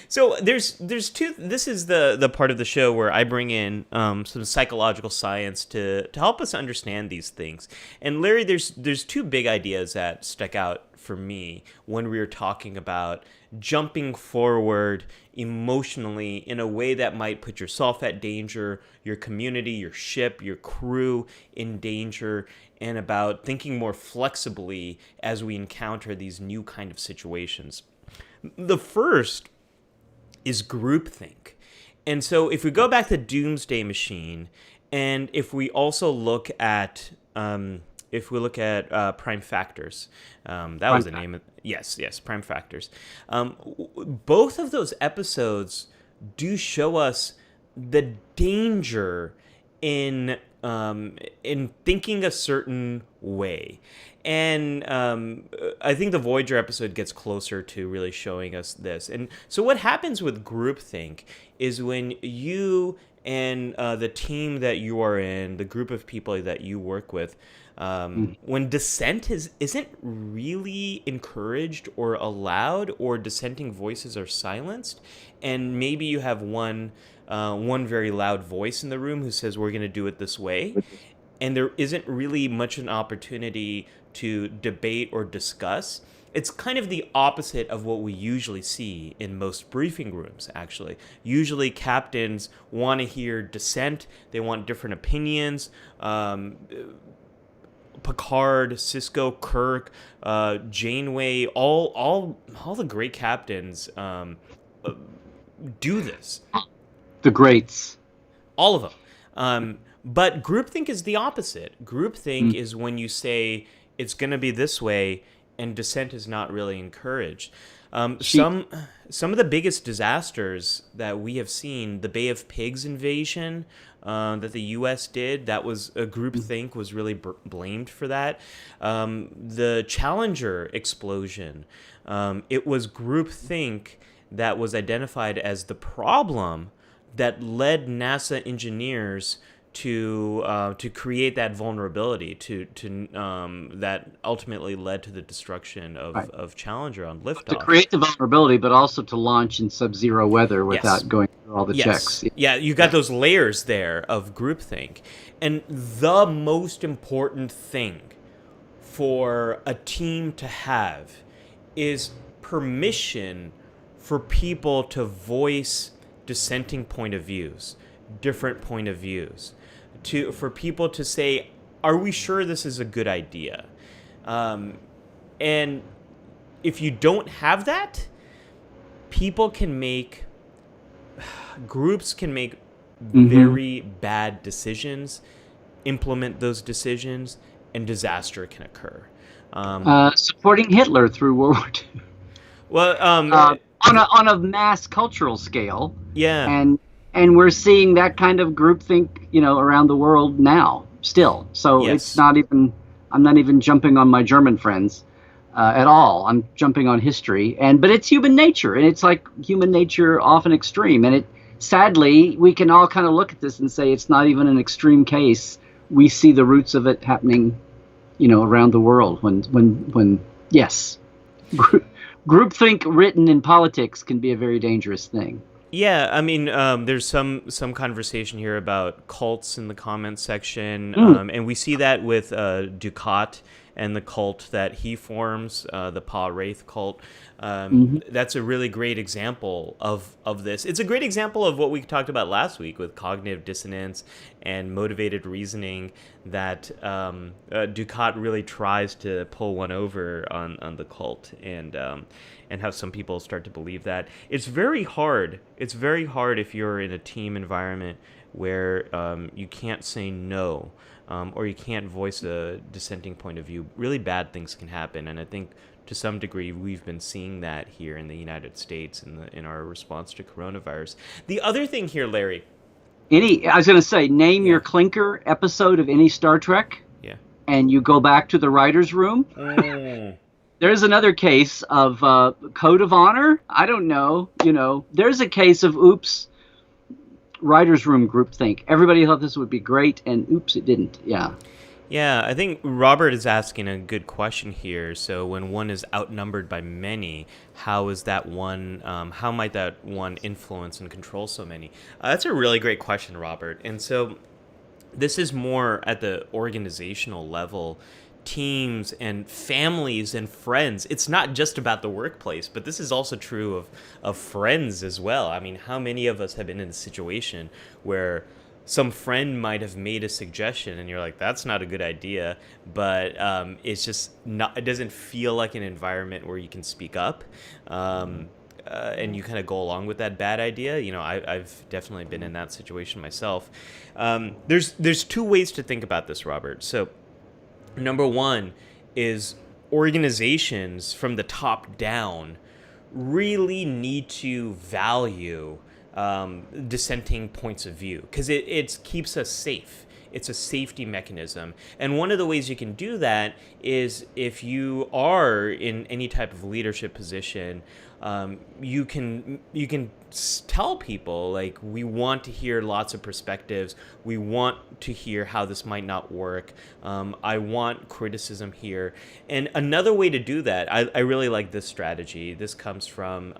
So there's two. This is the part of the show where I bring in some psychological science to help us understand these things. And Larry, there's 2 big ideas that stuck out for me when we were talking about jumping forward emotionally in a way that might put yourself at danger, your community, your ship, your crew in danger, and about thinking more flexibly as we encounter these new kind of situations. The first is groupthink. And so if we go back to Doomsday Machine, and if we also look at prime factors, that was the name of yes, prime factors. Both of those episodes do show us the danger in thinking a certain way. And I think the Voyager episode gets closer to really showing us this. And so what happens with groupthink is when you and the team that you are in, the group of people that you work with, when dissent isn't really encouraged or allowed, or dissenting voices are silenced, and maybe you have one very loud voice in the room who says we're going to do it this way, and there isn't really much an opportunity to debate or discuss. It's kind of the opposite of what we usually see in most briefing rooms, actually. Usually captains want to hear dissent. They want different opinions. Picard, Cisco, Kirk, Janeway, all the great captains do this. The greats. All of them. But groupthink is the opposite. Groupthink is when you say it's going to be this way, and dissent is not really encouraged. Some of the biggest disasters that we have seen, the Bay of Pigs invasion that the U.S. did, that was a groupthink, was really blamed for that. The Challenger explosion, it was groupthink that was identified as the problem that led NASA engineers to create that vulnerability to that ultimately led to the destruction of Challenger on liftoff. To create the vulnerability, but also to launch in sub-zero weather without going through all the checks. Yeah, you got those layers there of groupthink. And the most important thing for a team to have is permission for people to voice dissenting point of views, different point of views, for people to say, are we sure this is a good idea? And if you don't have that, groups can make very bad decisions, implement those decisions, and disaster can occur. Supporting Hitler through World War II. Well, on a mass cultural scale. Yeah. And we're seeing that kind of groupthink, around the world now still. So it's not even. I'm not even jumping on my German friends at all. I'm jumping on history, but it's human nature, and it's like human nature often extreme. And sadly, we can all kind of look at this and say it's not even an extreme case. We see the roots of it happening, around the world. When yes, groupthink written in politics can be a very dangerous thing. Yeah, I mean, there's some conversation here about cults in the comments section, and we see that with Dukat and the cult that he forms, the Pa Wraith cult. That's a really great example of this. It's a great example of what we talked about last week with cognitive dissonance and motivated reasoning, that Dukat really tries to pull one over on the cult, and have some people start to believe that. It's very hard. It's very hard if you're in a team environment where you can't say no, or you can't voice a dissenting point of view. Really bad things can happen, and I think to some degree we've been seeing that here in the United States in our response to coronavirus. The other thing here, Larry. I was going to say, name your clinker episode of any Star Trek. Yeah. And you go back to the writer's room. There's another case of code of honor. I don't know. There's a case of oops, writer's room groupthink. Everybody thought this would be great, and oops, it didn't. Yeah. Yeah, I think Robert is asking a good question here. So when one is outnumbered by many, how is that one? How might that one influence and control so many? That's a really great question, Robert. And so this is more at the organizational level. Teams and families and friends. It's not just about the workplace, but this is also true of friends as well. I mean, how many of us have been in a situation where some friend might have made a suggestion and you're like, that's not a good idea, but it's just not, it doesn't feel like an environment where you can speak up, and you kind of go along with that bad idea. I've definitely been in that situation myself. There's two ways to think about this, Robert. So number one is organizations from the top down really need to value dissenting points of view, because it keeps us safe. It's a safety mechanism. And one of the ways you can do that is if you are in any type of leadership position, you can tell people, like, we want to hear lots of perspectives. We want to hear how this might not work. I want criticism here. And another way to do that, I really like this strategy. This comes from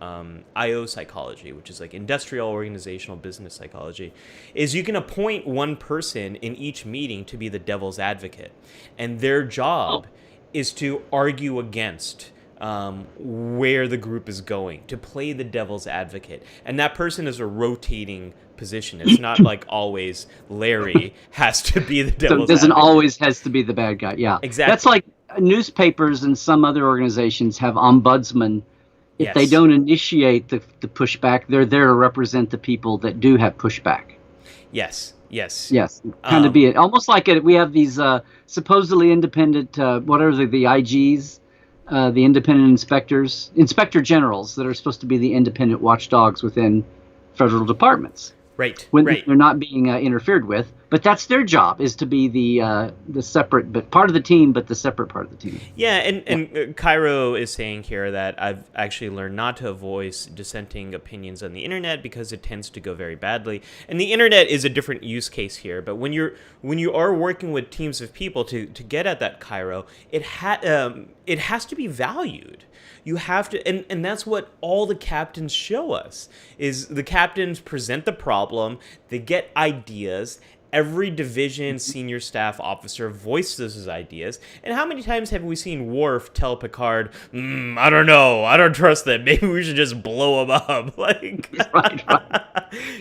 IO psychology, which is like industrial organizational business psychology, is you can appoint one person in each meeting to be the devil's advocate. And their job is to argue against where the group is going, to play the devil's advocate. And that person is a rotating position. It's not like always Larry has to be the devil's advocate. So it doesn't always has to be the bad guy. Yeah, exactly. That's like newspapers and some other organizations have ombudsmen. If they don't initiate the pushback, they're there to represent the people that do have pushback. Yes. Kind of be it. Almost like we have these supposedly independent, what are the IGs? The independent inspector generals that are supposed to be the independent watchdogs within federal departments. Right. When they're not being interfered with. But that's their job, is to be the separate, but part of the team, but the separate part of the team. Yeah, and Cairo is saying here that I've actually learned not to voice dissenting opinions on the internet because it tends to go very badly. And the internet is a different use case here. But when you are working with teams of people to get at that, Cairo, it has to be valued. You have to, and that's what all the captains show us, is the captains present the problem, they get ideas, every division senior staff officer voices his ideas. And how many times have we seen Worf tell Picard, I don't know, I don't trust them, maybe we should just blow him up? Like, right.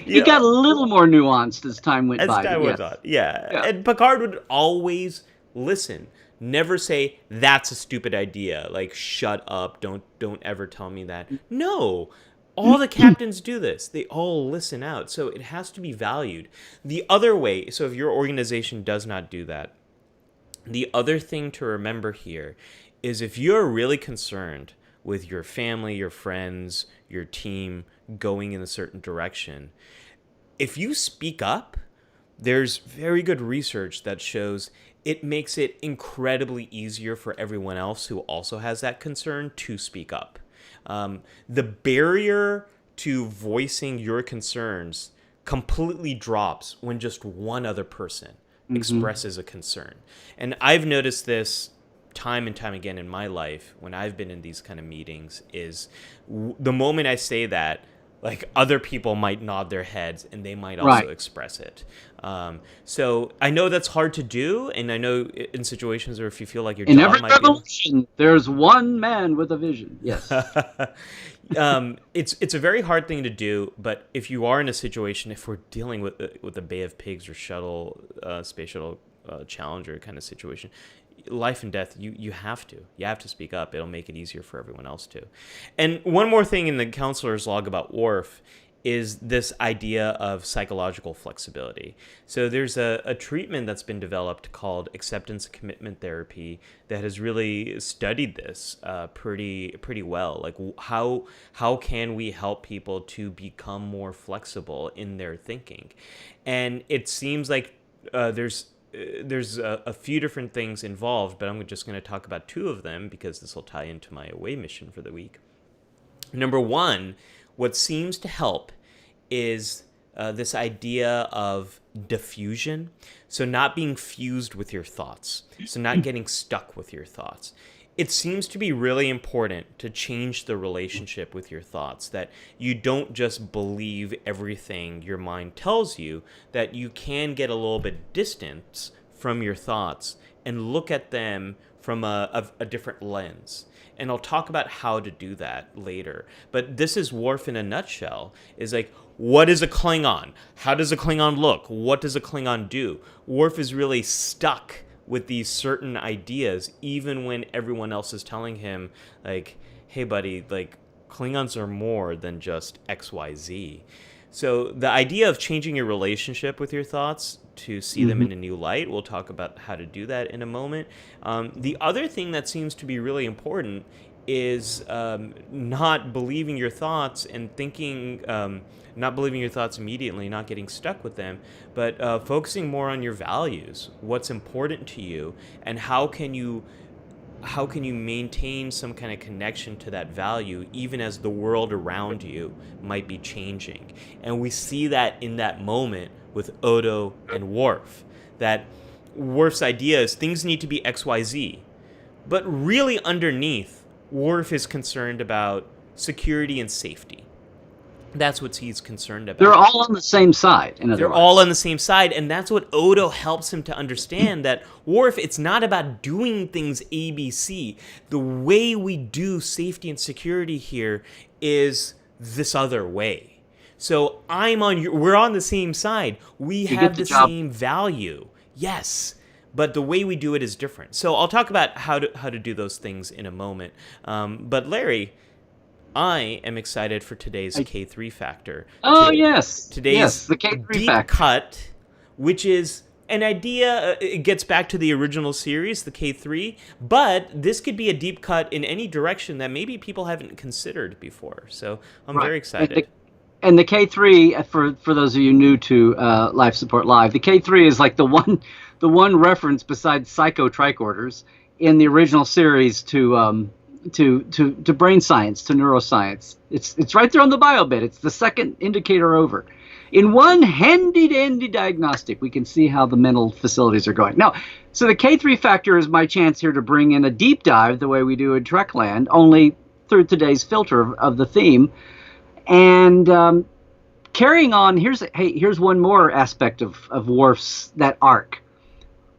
He got a little more nuanced as time went by. As time went on, yeah. And Picard would always listen. Never say, that's a stupid idea. Like, shut up. Don't ever tell me that. No. All the captains do this. They all listen out. So it has to be valued. The other way, so if your organization does not do that, the other thing to remember here is if you're really concerned with your family, your friends, your team going in a certain direction, if you speak up, there's very good research that shows it makes it incredibly easier for everyone else who also has that concern to speak up. The barrier to voicing your concerns completely drops when just one other person expresses a concern. And I've noticed this time and time again in my life when I've been in these kind of meetings is the moment I say that, like, other people might nod their heads and they might also express it. So I know that's hard to do, and I know in situations where if you feel like your in job every might revolution, there's one man with a vision. Yes. It's a very hard thing to do, but if you are in a situation, if we're dealing with a Bay of Pigs or space shuttle Challenger kind of situation, life and death, you have to speak up. It'll make it easier for everyone else too. And one more thing in the counselor's log about Worf is this idea of psychological flexibility. So there's a treatment that's been developed called acceptance commitment therapy that has really studied this pretty well. Like, how can we help people to become more flexible in their thinking? And it seems like there's a few different things involved, but I'm just going to talk about two of them because this will tie into my away mission for the week. Number one, what seems to help is this idea of diffusion. So not being fused with your thoughts. So not getting stuck with your thoughts. It seems to be really important to change the relationship with your thoughts, that you don't just believe everything your mind tells you, that you can get a little bit distance from your thoughts and look at them from a different lens. And I'll talk about how to do that later. But this is Worf in a nutshell, is like, what is a Klingon? How does a Klingon look? What does a Klingon do? Worf is really stuck with these certain ideas, even when everyone else is telling him, like, hey, buddy, like, Klingons are more than just XYZ. So the idea of changing your relationship with your thoughts to see them in a new light, we'll talk about how to do that in a moment. The other thing that seems to be really important is not believing your thoughts and thinking, not believing your thoughts immediately, not getting stuck with them, but focusing more on your values, what's important to you, and how can you maintain some kind of connection to that value even as the world around you might be changing. And we see that in that moment with Odo and Worf, that Worf's idea is things need to be XYZ, but really underneath, Worf is concerned about security and safety. That's what he's concerned about. They're all on the same side. They're all on the same side, and that's what Odo helps him to understand, that Worf, it's not about doing things ABC. The way we do safety and security here is this other way. So we're on the same side. We have the same value. Yes. But the way we do it is different. So I'll talk about how to do those things in a moment. But Larry, I am excited for today's K3 factor. Yes. Today's the K3 deep factor. cut, which is an idea. It gets back to the original series, the K3, but this could be a deep cut in any direction that maybe people haven't considered before. So I'm very excited. And the K3, for those of you new to Life Support Live, the K3 is like the one reference besides psycho tricorders in the original series to brain science, to neuroscience. It's right there on the bio bit. It's the second indicator over. In one handy-dandy diagnostic, we can see how the mental facilities are going. Now, so the K3 factor is my chance here to bring in a deep dive the way we do in Trekland, only through today's filter of the theme. And carrying on, here's one more aspect of Worf's, that arc,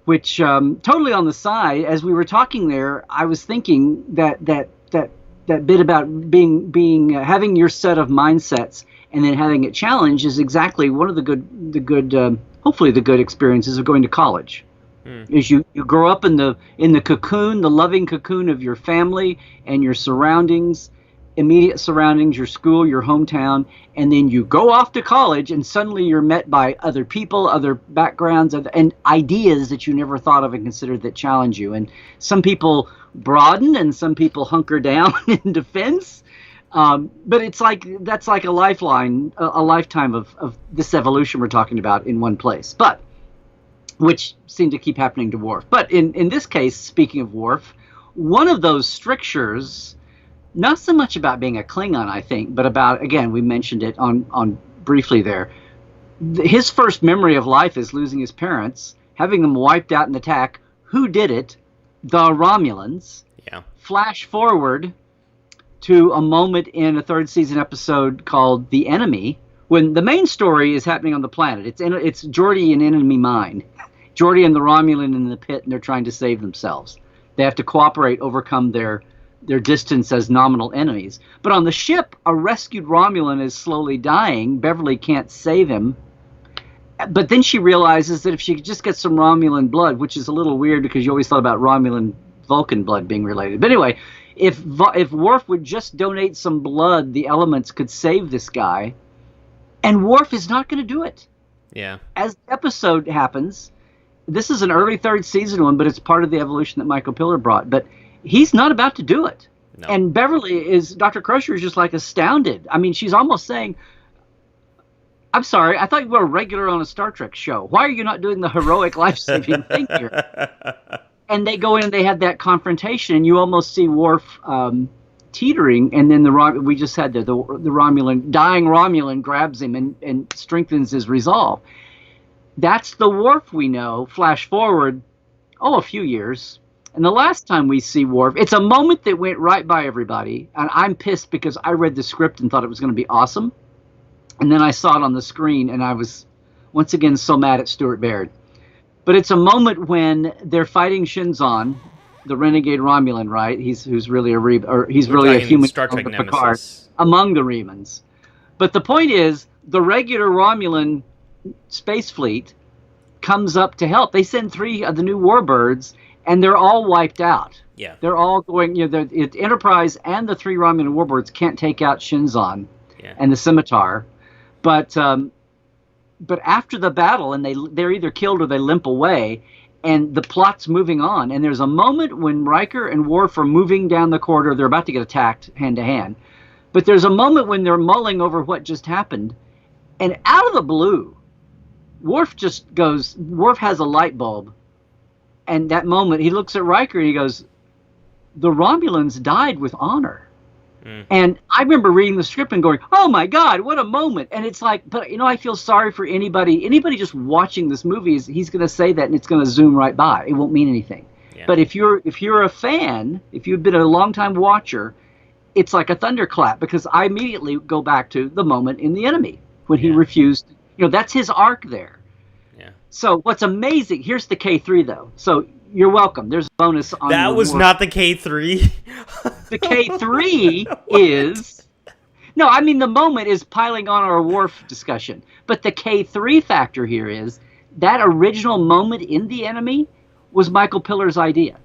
which totally on the side, as we were talking there, I was thinking that bit about being having your set of mindsets and then having it challenged is exactly one of the good hopefully the good experiences of going to college. Is you grow up in the cocoon, the loving cocoon of your family and your surroundings, immediate surroundings, your school, your hometown, and then you go off to college and suddenly you're met by other people, other backgrounds, and ideas that you never thought of and considered that challenge you. And some people broaden and some people hunker down in defense. But that's like a lifetime of this evolution we're talking about in one place, but which seemed to keep happening to Worf. But in this case, speaking of Worf, one of those strictures, not so much about being a Klingon, I think, but about, again, we mentioned it on briefly there. His first memory of life is losing his parents, having them wiped out in attack. Who did it? The Romulans. Yeah. Flash forward to a moment in a third season episode called The Enemy, when the main story is happening on the planet. It's Geordi and Enemy Mine. Geordi and the Romulan in the pit, and they're trying to save themselves. They have to cooperate, overcome their distance as nominal enemies. But on the ship, a rescued Romulan is slowly dying. Beverly can't save him. But then she realizes that if she could just get some Romulan blood, which is a little weird because you always thought about Romulan Vulcan blood being related. But anyway, if Worf would just donate some blood, the elements could save this guy. And Worf is not going to do it. Yeah. As the episode happens, this is an early third season one, but it's part of the evolution that Michael Piller brought. But he's not about to do it. No. And Dr. Crusher is just like astounded. I mean, she's almost saying, I'm sorry, I thought you were a regular on a Star Trek show. Why are you not doing the heroic life-saving thing here? And they go in and they have that confrontation, and you almost see Worf teetering, and then we just had the Romulan, dying Romulan grabs him and strengthens his resolve. That's the Worf we know. Flash forward, a few years. And the last time we see Worf, it's a moment that went right by everybody. And I'm pissed because I read the script and thought it was going to be awesome. And then I saw it on the screen, and I was, once again, so mad at Stuart Baird. But it's a moment when they're fighting Shinzon, the renegade Romulan, right? He's really a human Star Trek Nemesis among the Remans. But the point is, the regular Romulan space fleet comes up to help. They send 3 of the new warbirds, and they're all wiped out. Yeah, they're all going. The Enterprise and the 3 Romulan warbirds can't take out Shinzon and the Scimitar, but after the battle, and they're either killed or they limp away. And the plot's moving on. And there's a moment when Riker and Worf are moving down the corridor. They're about to get attacked hand to hand. But there's a moment when they're mulling over what just happened. And out of the blue, Worf has a light bulb. And that moment, he looks at Riker and he goes, the Romulans died with honor. And I remember reading the script and going, oh my God, what a moment. And it's like, but I feel sorry for anybody just watching this movie. He's going to say that and it's going to zoom right by. It won't mean anything. Yeah. But if you're a fan, if you've been a longtime watcher, it's like a thunderclap, because I immediately go back to the moment in The Enemy when he refused. That's his arc there. Yeah. So what's amazing, here's the K3 though. So you're welcome. There's a bonus on that. Was not the K3. The K3 is... No, I mean, the moment is piling on our Worf discussion. But the K3 factor here is that original moment in The Enemy was Michael Piller's idea.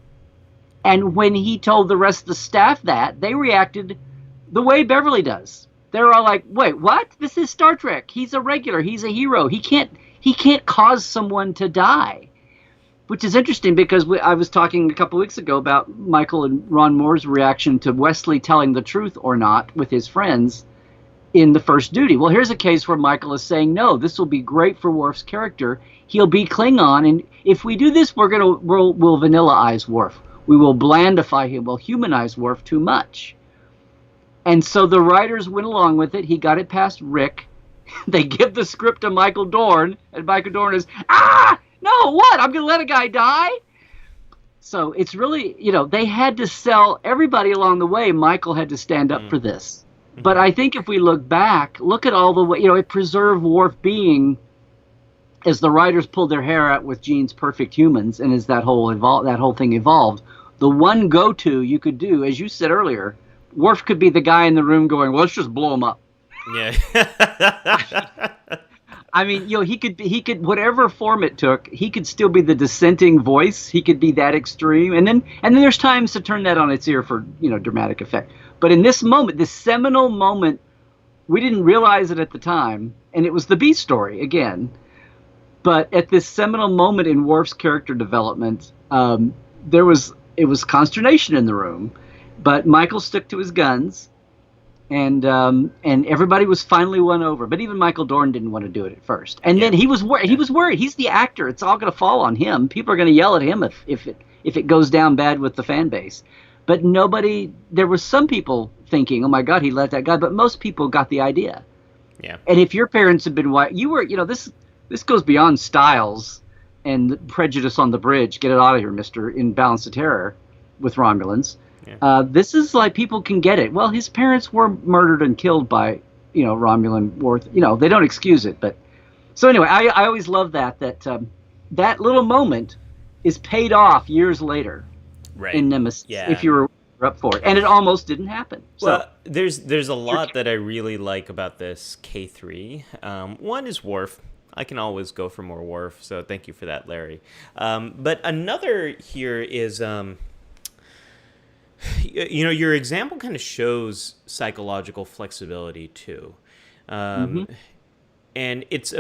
And when he told the rest of the staff that, they reacted the way Beverly does. They're all like, wait, what? This is Star Trek. He's a regular. He's a hero. He can't cause someone to die. Which is interesting because I was talking a couple weeks ago about Michael and Ron Moore's reaction to Wesley telling the truth or not with his friends. in the first duty. Well, here's a case where Michael is saying, no, this will be great for Worf's character. He'll be Klingon, and if we do this, we'll vanillaize Worf. We will blandify him. We'll humanize Worf too much. And so the writers went along with it. He got it past Rick. They give the script to Michael Dorn, and Michael Dorn is, no, what? I'm going to let a guy die? So it's really, they had to sell everybody along the way. Michael had to stand up for this. But I think if we look back, look at all the way, it preserved Worf being, as the writers pulled their hair out with Gene's Perfect Humans, and as that whole thing evolved, the one go-to you could do, as you said earlier, Worf could be the guy in the room going, well, let's just blow him up. Yeah. I mean, he could whatever form it took, he could still be the dissenting voice. He could be that extreme. And then there's times to turn that on its ear for, dramatic effect. But in this moment, this seminal moment, we didn't realize it at the time, and it was the B story again. But at this seminal moment in Worf's character development, it was consternation in the room, but Michael stuck to his guns. And everybody was finally won over, but even Michael Dorn didn't want to do it at first. And then he was worried. He was worried. He's the actor. It's all going to fall on him. People are going to yell at him if it goes down bad with the fan base. But there were some people thinking, oh my God, he let that guy. But most people got the idea. Yeah. And if your parents had been white, you were, this goes beyond Styles and Prejudice on the Bridge. Get it out of here, mister, in Balance of Terror with Romulans. Yeah. This is like people can get it. Well, his parents were murdered and killed by, Romulan Worf. They don't excuse it. But so anyway, I always love that little moment is paid off years later in Nemesis. Yeah. If you were up for it, and it almost didn't happen. Well, there's a lot that I really like about this K3. One is Worf. I can always go for more Worf, so thank you for that, Larry. But another here is. Your example kind of shows psychological flexibility too, and it's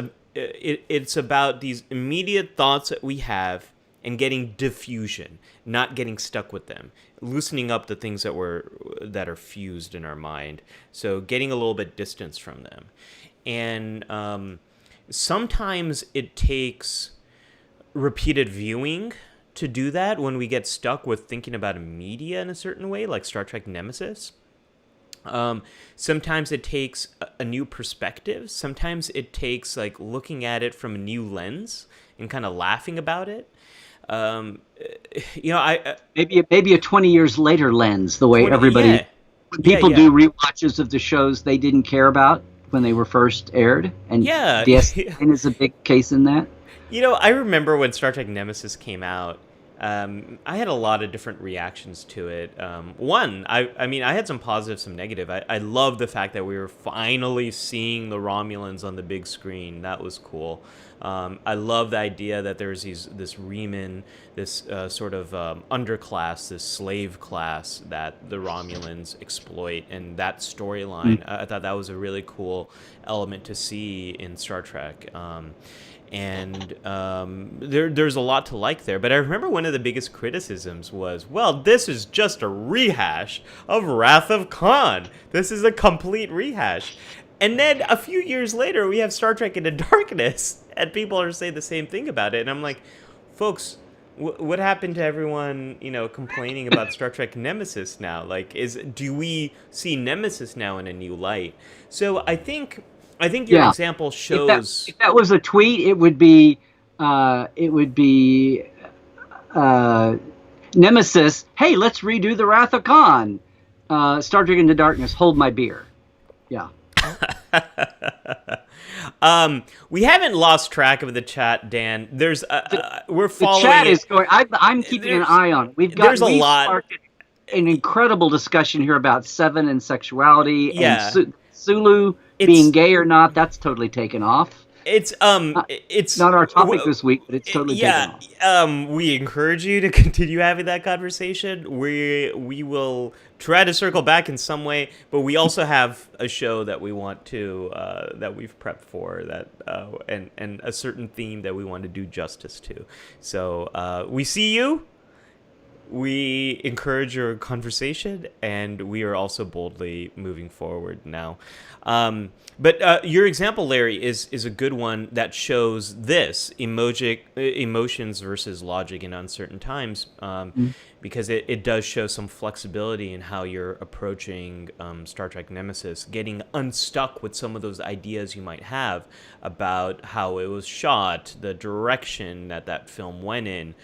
about these immediate thoughts that we have and getting diffusion, not getting stuck with them, loosening up the things that are fused in our mind. So getting a little bit distance from them, and sometimes it takes repeated viewing to do that when we get stuck with thinking about media in a certain way, like Star Trek Nemesis. Sometimes it takes a new perspective. Sometimes it takes like looking at it from a new lens and kind of laughing about it. Maybe a 20 years later lens, the way everybody people do rewatches of the shows they didn't care about when they were first aired, and the SN is a big case in that. I remember when Star Trek Nemesis came out, I had a lot of different reactions to it. One, I had some positive, some negative. I love the fact that we were finally seeing the Romulans on the big screen. That was cool. I love the idea that there's this Reman, this sort of underclass, this slave class that the Romulans exploit, and that storyline. I thought that was a really cool element to see in Star Trek. And there's a lot to like there. But I remember one of the biggest criticisms was, well, this is just a rehash of Wrath of Khan. This is a complete rehash. And then a few years later, we have Star Trek Into Darkness, and people are saying the same thing about it. And I'm like, folks, what happened to everyone, complaining about Star Trek Nemesis now? Like, do we see Nemesis now in a new light? So I think your example shows. If that was a tweet, it would be Nemesis. Hey, let's redo the Wrath of Khan. Star Trek Into Darkness. Hold my beer. Yeah. We haven't lost track of the chat, Dan. There's we're following. The chat is going. I'm keeping an eye on it. There's a lot. An incredible discussion here about Seven and sexuality. Yeah. And Sulu being gay or not, that's totally taken off. It's not our topic this week, but it's totally taken off. We encourage you to continue having that conversation. We will try to circle back in some way, but we also have a show that we want to that we've prepped for that and a certain theme that we want to do justice to. So we see you. We encourage your conversation, and we are also boldly moving forward now. But your example, Larry, is a good one that shows this emotions versus logic in uncertain times, because it does show some flexibility in how you're approaching Star Trek Nemesis, getting unstuck with some of those ideas you might have about how it was shot, the direction that film went in,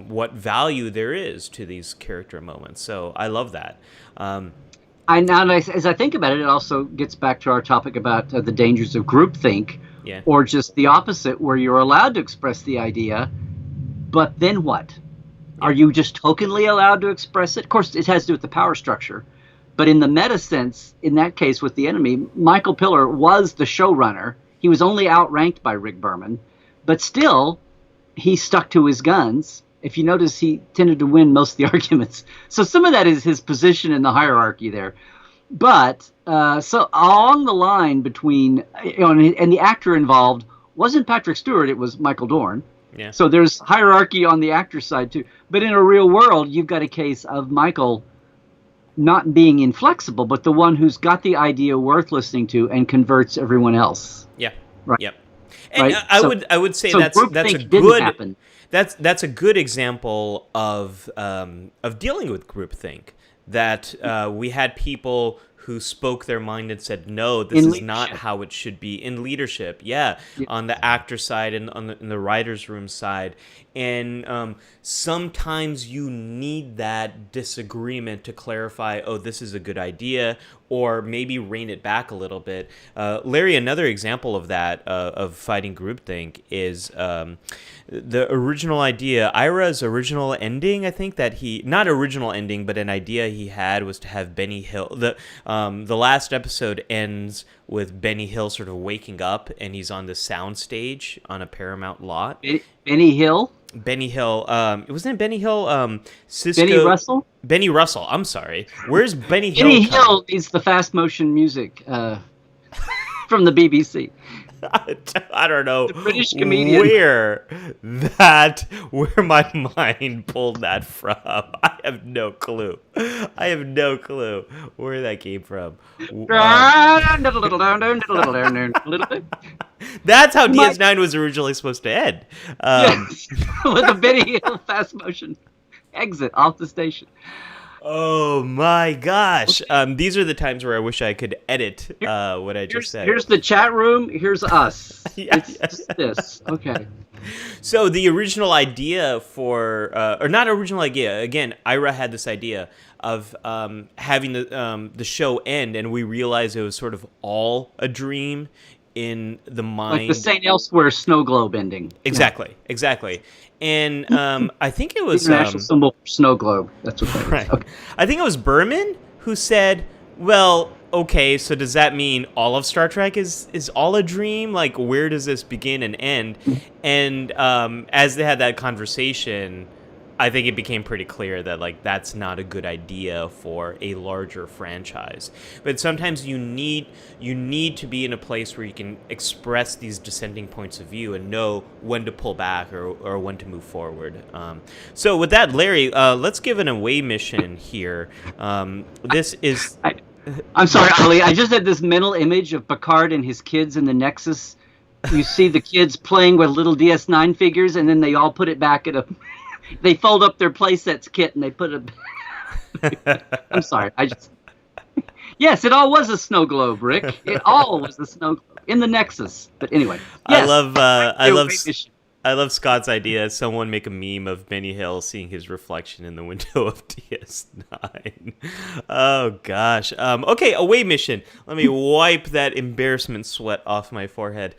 what value there is to these character moments. So I love that. As I think about it, it also gets back to our topic about the dangers of groupthink, Yeah. or just the opposite, where you're allowed to express the idea, but then what? Are you just tokenly allowed to express it? Of course, it has to do with the power structure. But in the meta sense, in that case with the enemy, Michael Piller was the showrunner. He was only outranked by Rick Berman, but still, he stuck to his guns. If you notice, he tended to win most of the arguments. So some of that is his position in the hierarchy there. But so along the line between, and the actor involved wasn't Patrick Stewart, it was Michael Dorn. Yeah. So there's hierarchy on the actor side too. But in a real world, you've got a case of Michael not being inflexible, but the one who's got the idea worth listening to and converts everyone else. Yeah. Right. Yep. And Right? I would say so that's a groupthink didn't good happen. that's a good example of dealing with groupthink. That we had people who spoke their mind and said, no, this is not how it should be in leadership. Yeah, on the actor side and in the writer's room side. And sometimes you need that disagreement to clarify, oh, this is a good idea, or maybe rein it back a little bit. Larry, another example of that, of fighting groupthink, is the original idea, Ira's original ending, I think that not original ending, but an idea he had was to have Benny Hill, the last episode ends with Benny Hill sort of waking up, and he's on the sound stage on a Paramount lot. Benny Hill? Benny Hill, wasn't it Benny Hill, Cisco? Benny Russell? Benny Russell, I'm sorry. Where's Benny Hill? Benny Hill needs the fast motion music from the BBC. I don't know the British comedian. where my mind pulled that from. I have no clue. Where that came from. That's how DS9 was originally supposed to end. Yes, with a Benny Hill fast motion exit off the station. Oh my gosh. These are the times where I wish I could edit what I just said. Here's the chat room. Here's us. It's just this. Okay. So the original idea or not original idea, again, Ira had this idea of having the show end, and we realized it was sort of all a dream in the mind. Like the St. Elsewhere snow globe ending. Exactly. And I think it was international symbol for snow globe. That's what that is. Right. Okay. I think it was Berman who said, well, okay, so does that mean all of Star Trek is all a dream? Like, where does this begin and end? And as they had that conversation, I think it became pretty clear that, like, that's not a good idea for a larger franchise. But sometimes you need to be in a place where you can express these dissenting points of view and know when to pull back or when to move forward. So with that, Larry, let's give an away mission here. This is... I'm sorry, Ali. I just had this mental image of Picard and his kids in the Nexus. You see the kids playing with little DS9 figures, and then they all put it back at a... They fold up their playsets kit and they put it. I'm sorry. Yes, it all was a snow globe, Rick. It all was a snow globe in the Nexus. But anyway, yes, I love Scott's idea. Someone make a meme of Benny Hill seeing his reflection in the window of DS9. Oh gosh. Okay, away mission. Let me wipe that embarrassment sweat off my forehead.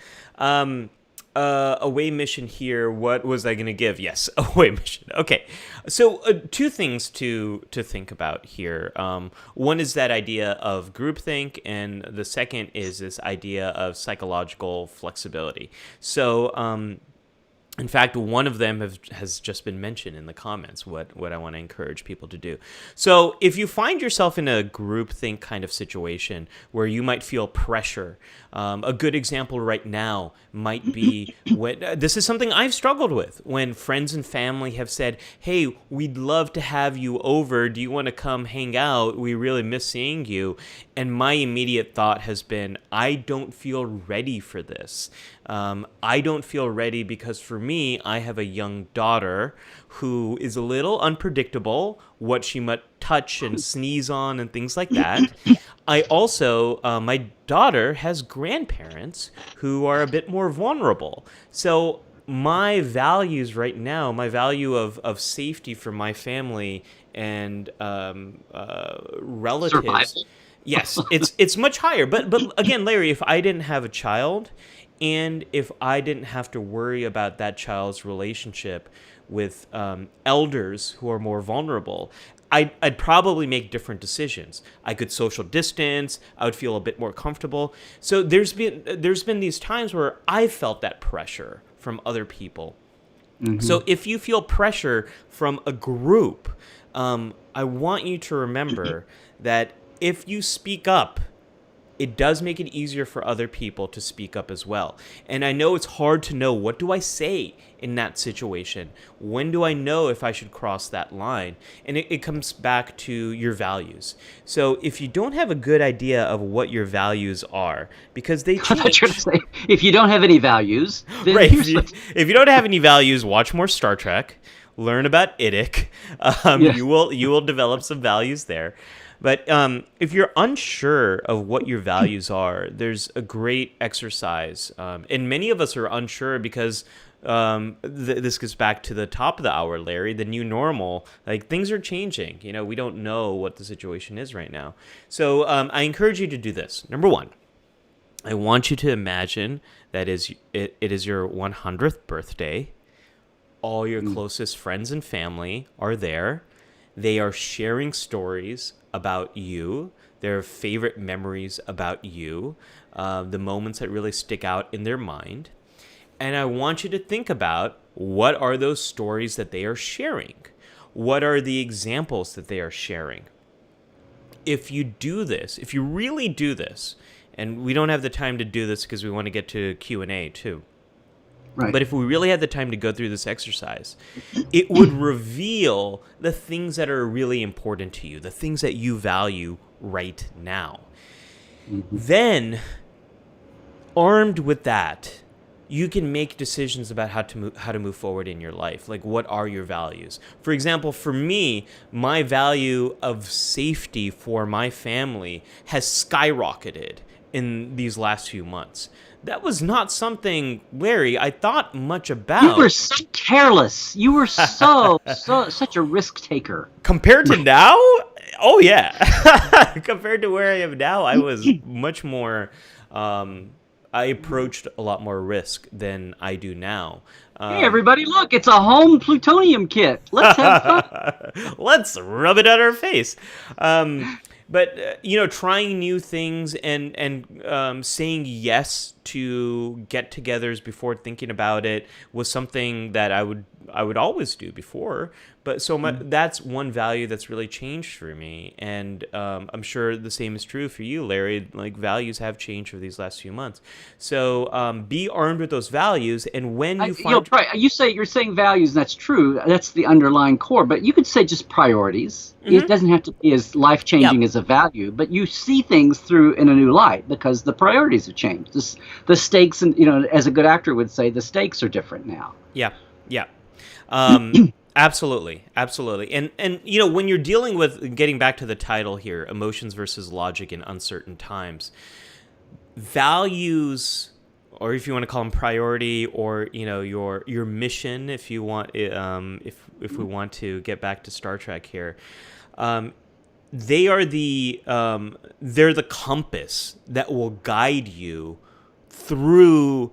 Away mission here. What was I going to give? Yes, away mission. Okay, so two things to think about here. One is that idea of groupthink, and the second is this idea of psychological flexibility. So In fact, one of them has just been mentioned in the comments, what I want to encourage people to do. So if you find yourself in a groupthink kind of situation where you might feel pressure, a good example right now might be when this is something I've struggled with, when friends and family have said, hey, we'd love to have you over. Do you want to come hang out? We really miss seeing you. And my immediate thought has been, I don't feel ready for this. I don't feel ready because for me, I have a young daughter who is a little unpredictable, what she might touch and sneeze on and things like that. I also, my daughter has grandparents who are a bit more vulnerable. So my values right now, my value of safety for my family and relatives. Survival. Yes, it's much higher. But again, Larry, if I didn't have a child, and if I didn't have to worry about that child's relationship with elders who are more vulnerable, I'd probably make different decisions. I could social distance. I would feel a bit more comfortable. So there's been these times where I felt that pressure from other people. Mm-hmm. So if you feel pressure from a group, I want you to remember that if you speak up, it does make it easier for other people to speak up as well. And I know it's hard to know, what do I say in that situation? When do I know if I should cross that line? And it comes back to your values. So if you don't have a good idea of what your values are, because they change. I thought you were going to say, if you don't have any values, then right. If you don't have any values, watch more Star Trek. Learn about IDIC. Yes. You will develop some values there. But if you're unsure of what your values are, there's a great exercise. And many of us are unsure because this gets back to the top of the hour, Larry, the new normal. Like, things are changing. We don't know what the situation is right now. So I encourage you to do this. Number one, I want you to imagine that it is your 100th birthday. All your closest friends and family are there. They are sharing stories about you, their favorite memories about you, the moments that really stick out in their mind. And I want you to think about, what are those stories that they are sharing? What are the examples that they are sharing? If you do this, if you really do this, and we don't have the time to do this because we want to get to Q&A too. Right. But if we really had the time to go through this exercise, it would reveal the things that are really important to you, the things that you value right now. Mm-hmm. Then, armed with that, you can make decisions about how to move forward in your life. Like, what are your values? For example, for me, my value of safety for my family has skyrocketed in these last few months. That was not something, Larry, I thought much about. You were so careless. You were such a risk taker. Compared to now? Oh, yeah. Compared to where I am now, I was much more, I approached a lot more risk than I do now. Hey, everybody, look, it's a home plutonium kit. Let's have fun. Let's rub it on our face. But, trying new things and saying yes to get-togethers before thinking about it was something that I would always do before. But that's one value that's really changed for me. And I'm sure the same is true for you, Larry. Like, values have changed for these last few months. So be armed with those values. And when you find... Right. You're saying values, and that's true. That's the underlying core. But you could say just priorities. Mm-hmm. It doesn't have to be as life-changing as a value. But you see things through in a new light because the priorities have changed. The stakes, and as a good actor would say, the stakes are different now. Yeah. Absolutely. And when you're dealing with, getting back to the title here, emotions versus logic in uncertain times, values, or if you want to call them priority, or your mission, if you want, if we want to get back to Star Trek here, they're the compass that will guide you through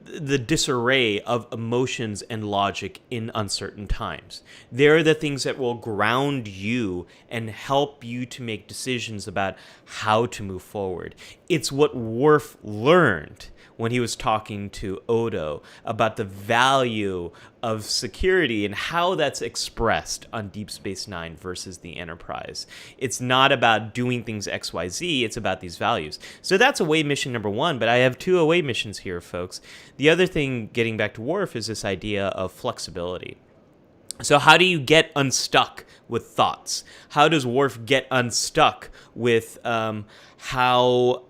the disarray of emotions and logic in uncertain times. They're the things that will ground you and help you to make decisions about how to move forward. it's what Worf learned when he was talking to Odo about the value of security and how that's expressed on Deep Space Nine versus the Enterprise. It's not about doing things XYZ, it's about these values. So that's away mission number 1, but I have 2 away missions here, folks. The other thing, getting back to Worf, is this idea of flexibility. So how do you get unstuck with thoughts? How does Worf get unstuck with how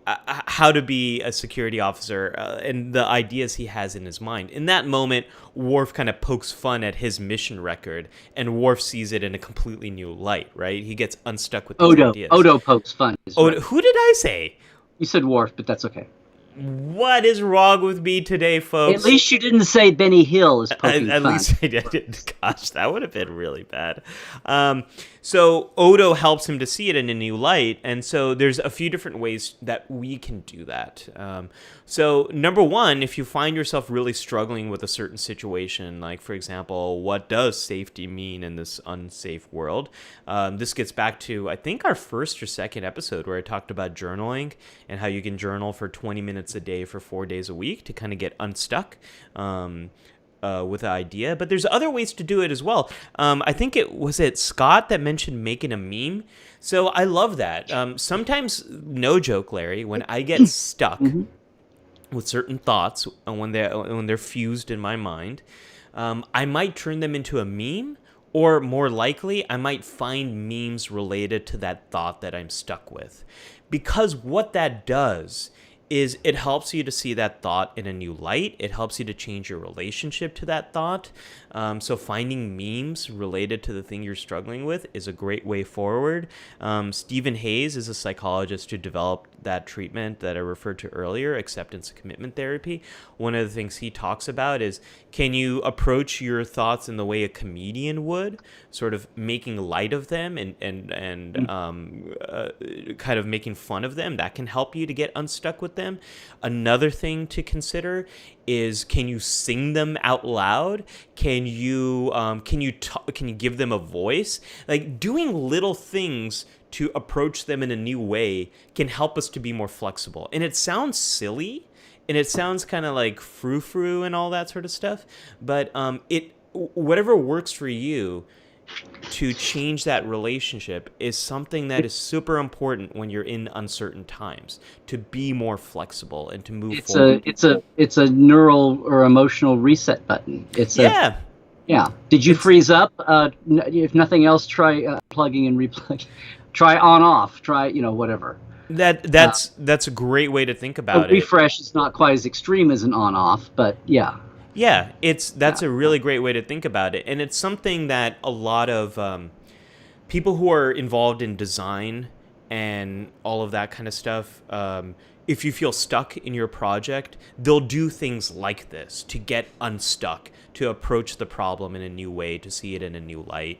to be a security officer and the ideas he has in his mind? In that moment, Worf kind of pokes fun at his mission record, and Worf sees it in a completely new light, right? He gets unstuck with these ideas. Odo pokes fun. Odo, who did I say? You said Worf, but that's okay. What is wrong with me today, folks? At least you didn't say Benny Hill is poking fun. At least I didn't. Gosh, that would have been really bad. So Odo helps him to see it in a new light, and so there's a few different ways that we can do that. So number 1, if you find yourself really struggling with a certain situation, like, for example, what does safety mean in this unsafe world? This gets back to, I think, our first or second episode where I talked about journaling and how you can journal for 20 minutes a day for 4 days a week to kind of get unstuck with the idea. But there's other ways to do it as well. I think it was Scott that mentioned making a meme. So I love that. Sometimes, no joke, Larry, when I get stuck with certain thoughts, when they're fused in my mind, I might turn them into a meme, or more likely, I might find memes related to that thought that I'm stuck with. Because what that does is it helps you to see that thought in a new light. It helps you to change your relationship to that thought. So finding memes related to the thing you're struggling with is a great way forward. Stephen Hayes is a psychologist who developed that treatment that I referred to earlier, acceptance and commitment therapy. One of the things he talks about is, can you approach your thoughts in the way a comedian would, sort of making light of them and kind of making fun of them? That can help you to get unstuck with them. Another thing to consider is, can you sing them out loud? Can you give them a voice? Like, doing little things to approach them in a new way can help us to be more flexible. And it sounds silly, and it sounds kind of like frou-frou and all that sort of stuff, but whatever works for you to change that relationship is something that is super important when you're in uncertain times, to be more flexible and to move forward. It's a neural or emotional reset button. Yeah. Did you freeze up? If nothing else, try plugging and replugging. Try on off. Try whatever. That's a great way to think about it. Refresh is not quite as extreme as an on off, but yeah. Yeah, that's a really great way to think about it. And it's something that a lot of people who are involved in design and all of that kind of stuff, if you feel stuck in your project, they'll do things like this to get unstuck, to approach the problem in a new way, to see it in a new light.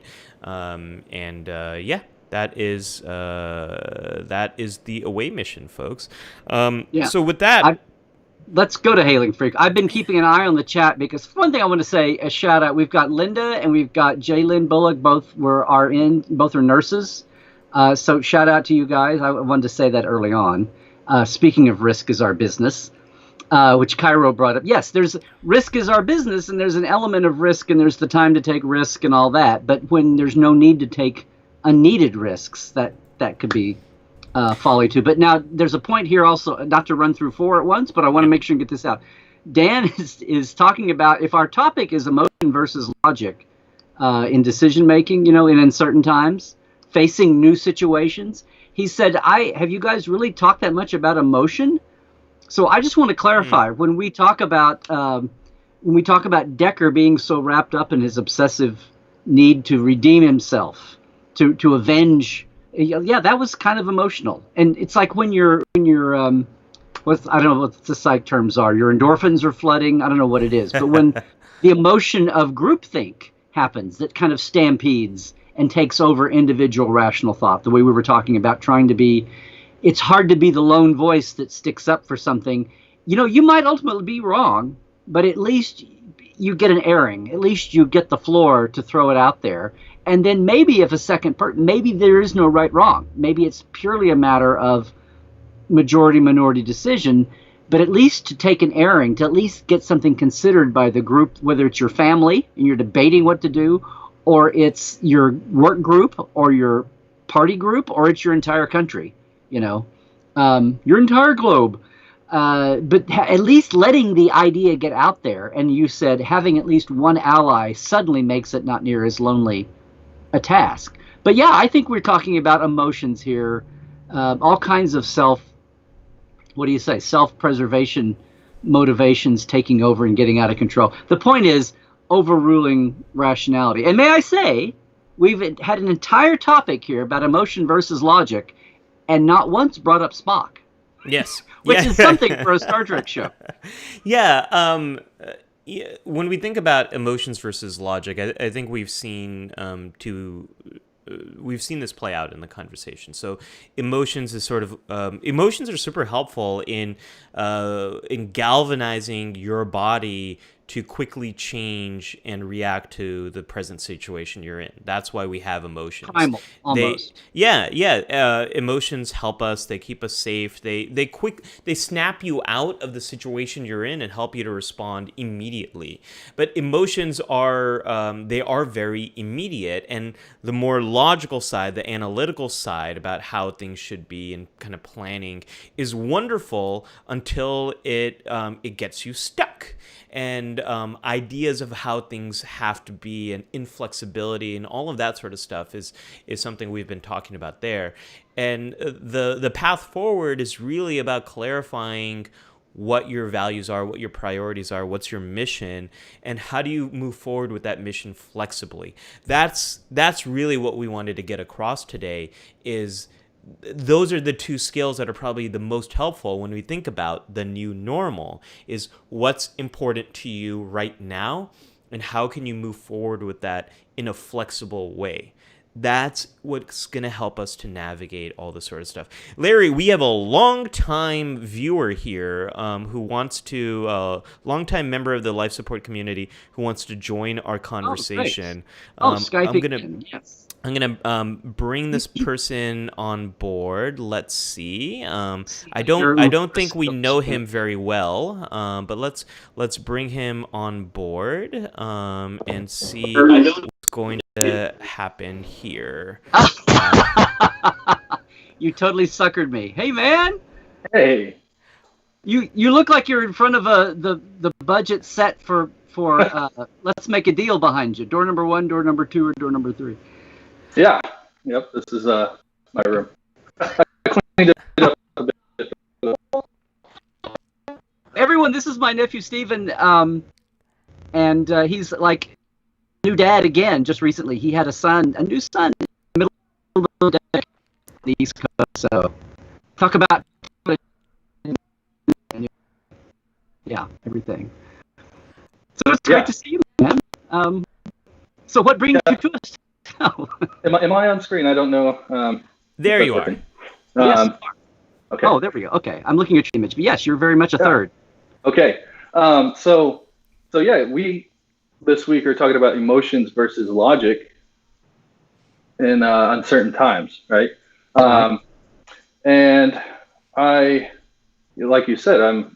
That is the away mission, folks. So with that... Let's go to Hailing Freak. I've been keeping an eye on the chat because one thing I want to say, a shout out, we've got Linda and we've got Jalen Bullock, both are nurses. So shout out to you guys. I wanted to say that early on. Speaking of risk is our business, which Cairo brought up. Yes, there's risk is our business, and there's an element of risk, and there's the time to take risk and all that. But when there's no need to take unneeded risks, that could be folly too. But now there's a point here also, not to run through 4 at once, but I want to make sure and get this out. Dan is talking about, if our topic is emotion versus logic in decision making, in uncertain times, facing new situations, he said, have you guys really talked that much about emotion? So I just want to clarify, when we talk about Decker being so wrapped up in his obsessive need to redeem himself, to avenge. Yeah, that was kind of emotional. And it's like when you're I don't know what the psych terms are. Your endorphins are flooding. I don't know what it is. But when the emotion of groupthink happens, that kind of stampedes and takes over individual rational thought, the way we were talking about it's hard to be the lone voice that sticks up for something. You might ultimately be wrong, but at least you get an airing. At least you get the floor to throw it out there. And then maybe if a second maybe there is no right wrong. Maybe it's purely a matter of majority minority decision, but at least to take an airing, to at least get something considered by the group, whether it's your family and you're debating what to do, or it's your work group or your party group, or it's your entire country, your entire globe. But at least letting the idea get out there, and you said having at least one ally suddenly makes it not near as lonely a task. But yeah, I think we're talking about emotions here, all kinds of self-preservation motivations taking over and getting out of control. The point is overruling rationality. And may I say, we've had an entire topic here about emotion versus logic, and not once brought up Spock. Yes. Which is something for a Star Trek show. Yeah. When we think about emotions versus logic, I think we've seen we've seen this play out in the conversation. So emotions is sort of emotions are super helpful in galvanizing your body to quickly change and react to the present situation you're in. That's why we have emotions. Primal, almost. Emotions help us. They keep us safe. They snap you out of the situation you're in and help you to respond immediately. But emotions are they are very immediate, and the more logical side, the analytical side about how things should be and kind of planning is wonderful until it gets you stuck. And ideas of how things have to be, and inflexibility and all of that sort of stuff is something we've been talking about there. And the path forward is really about clarifying what your values are, what your priorities are, what's your mission, and how do you move forward with that mission flexibly. That's really what we wanted to get across today. Is those are the two skills that are probably the most helpful when we think about the new normal, is what's important to you right now and how can you move forward with that in a flexible way. That's what's going to help us to navigate all this sort of stuff. Larry, we have a long-time viewer here who wants to, long-time member of the life support community who wants to join our conversation. Skype. Yes. I'm gonna bring this person on board. Let's see. I don't think we know him very well, but let's bring him on board and see what's going to happen here. You totally suckered me. Hey, man. Hey. You look like you're in front of the budget set for let's make a deal behind you. Door number 1, door number 2, or door number 3. Yeah. Yep. This is my room. I cleaned it up a bit. Everyone, this is my nephew Steven, and he's like new dad again. Just recently, he had a new son in the middle of the day, the East Coast. So, talk about everything. So it's great to see you, man. So what brings you to us? Am I on screen? I don't know. There you are. Yes. Okay. Oh, there we go. Okay, I'm looking at your image. But yes, you're very much a third. Okay. So yeah, we this week are talking about emotions versus logic in uncertain times, right? And I, like you said, I'm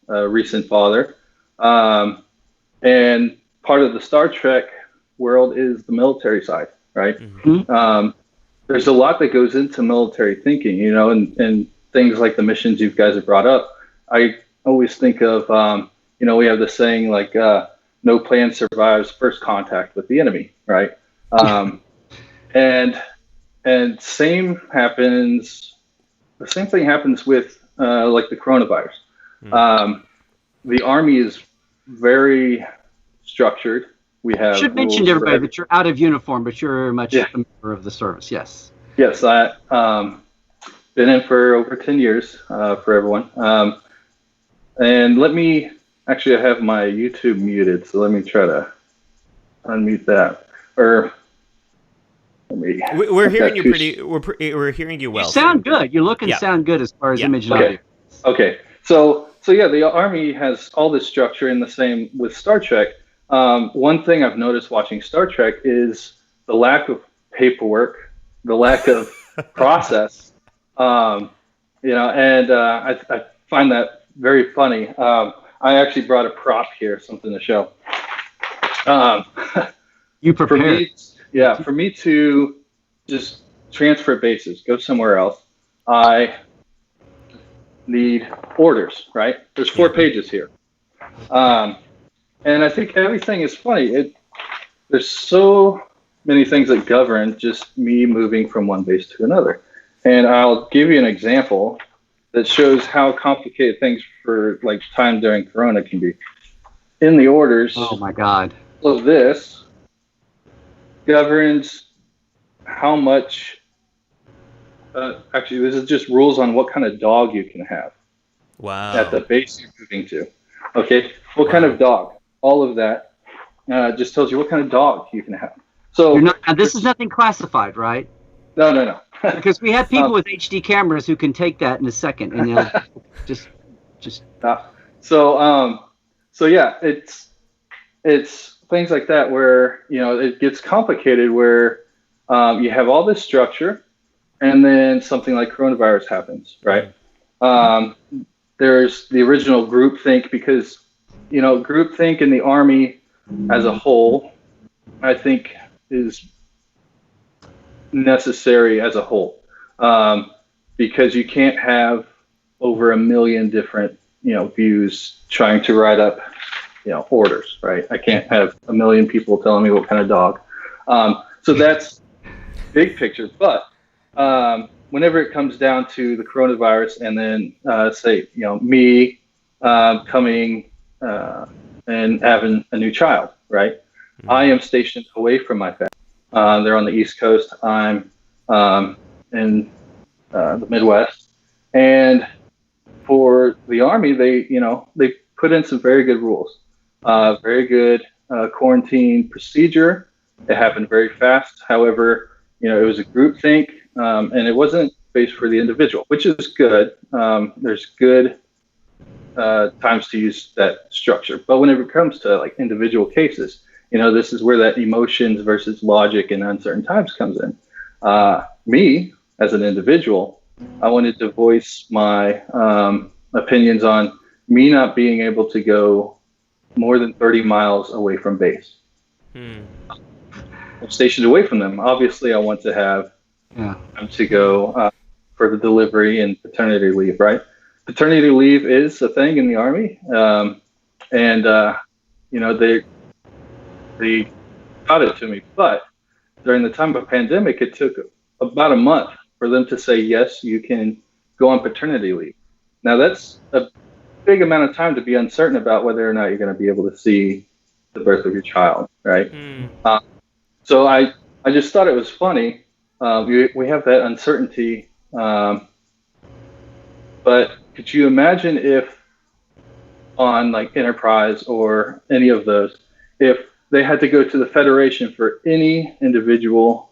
a recent father, and part of the Star Trek world is the military side, right? Mm-hmm. There's a lot that goes into military thinking, and things like the missions you guys have brought up. I always think of, we have the saying like, no plan survives first contact with the enemy, right? And the same thing happens with like the coronavirus. Mm-hmm. The Army is very structured. We have should mention to everybody that you're out of uniform, but you're very much a member of the service. Yes. Yes, I been in for over 10 years for everyone. And I have my YouTube muted, so let me try to unmute that. Or we're hearing you we're hearing you well. You sound good. You look and sound good as far as image and audio. Okay. So yeah, the Army has all this structure, and the same with Star Trek. One thing I've noticed watching Star Trek is the lack of paperwork, the lack of process. and I find that very funny. I actually brought a prop here, something to show. You prepared. For me to just transfer bases, go somewhere else, I need orders, right? There's 4 pages here. And I think everything is funny. There's so many things that govern just me moving from one base to another. And I'll give you an example that shows how complicated things for like time during Corona can be. In the orders, Oh my God. all of this governs how much, actually this is just rules on what kind of dog you can have at the base you're moving to. Okay, what kind of dog? All of that just tells you what kind of dog you can have. So and this is nothing classified, right? No. Because we have people with HD cameras who can take that in a second, and they'll just. So yeah, it's things like that where it gets complicated where you have all this structure, and then something like coronavirus happens, right? There's the original groupthink, because groupthink in the Army as a whole, I think, is necessary as a whole, because you can't have over 1 million different views trying to write up orders, right? I can't have 1 million people telling me what kind of dog. So that's big picture. But whenever it comes down to the coronavirus, and then say me coming and having a new child, right? I am stationed away from my family. They're on the East Coast. I'm in the Midwest. And for the Army, they put in some very good rules, very good quarantine procedure. It happened very fast. However, it was a group think, and it wasn't based for the individual, which is good. There's good times to use that structure. But whenever it comes to like individual cases, this is where that emotions versus logic in uncertain times comes in. Me, as an individual, I wanted to voice my opinions on me not being able to go more than 30 miles away from base. I'm stationed away from them. Obviously, I want to have time to go for the delivery and paternity leave, right? Paternity leave is a thing in the Army. They taught it to me. But during the time of pandemic, it took about a month for them to say, yes, you can go on paternity leave. Now, that's a big amount of time to be uncertain about whether or not you're going to be able to see the birth of your child, right? So I just thought it was funny. We have that uncertainty. But could you imagine if on like Enterprise or any of those, if they had to go to the Federation for any individual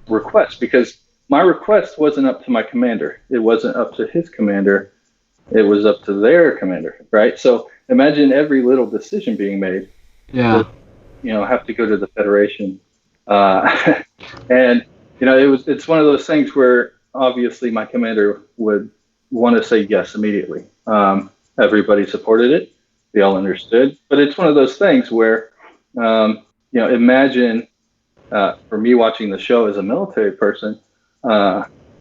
request? Because my request wasn't up to my commander. It wasn't up to his commander. It was up to their commander, right? So imagine every little decision being made. Yeah. Have to go to the Federation. And, it's one of those things where obviously my commander would want to say yes immediately. Everybody supported it. They all understood. But it's one of those things where, imagine for me watching the show as a military person,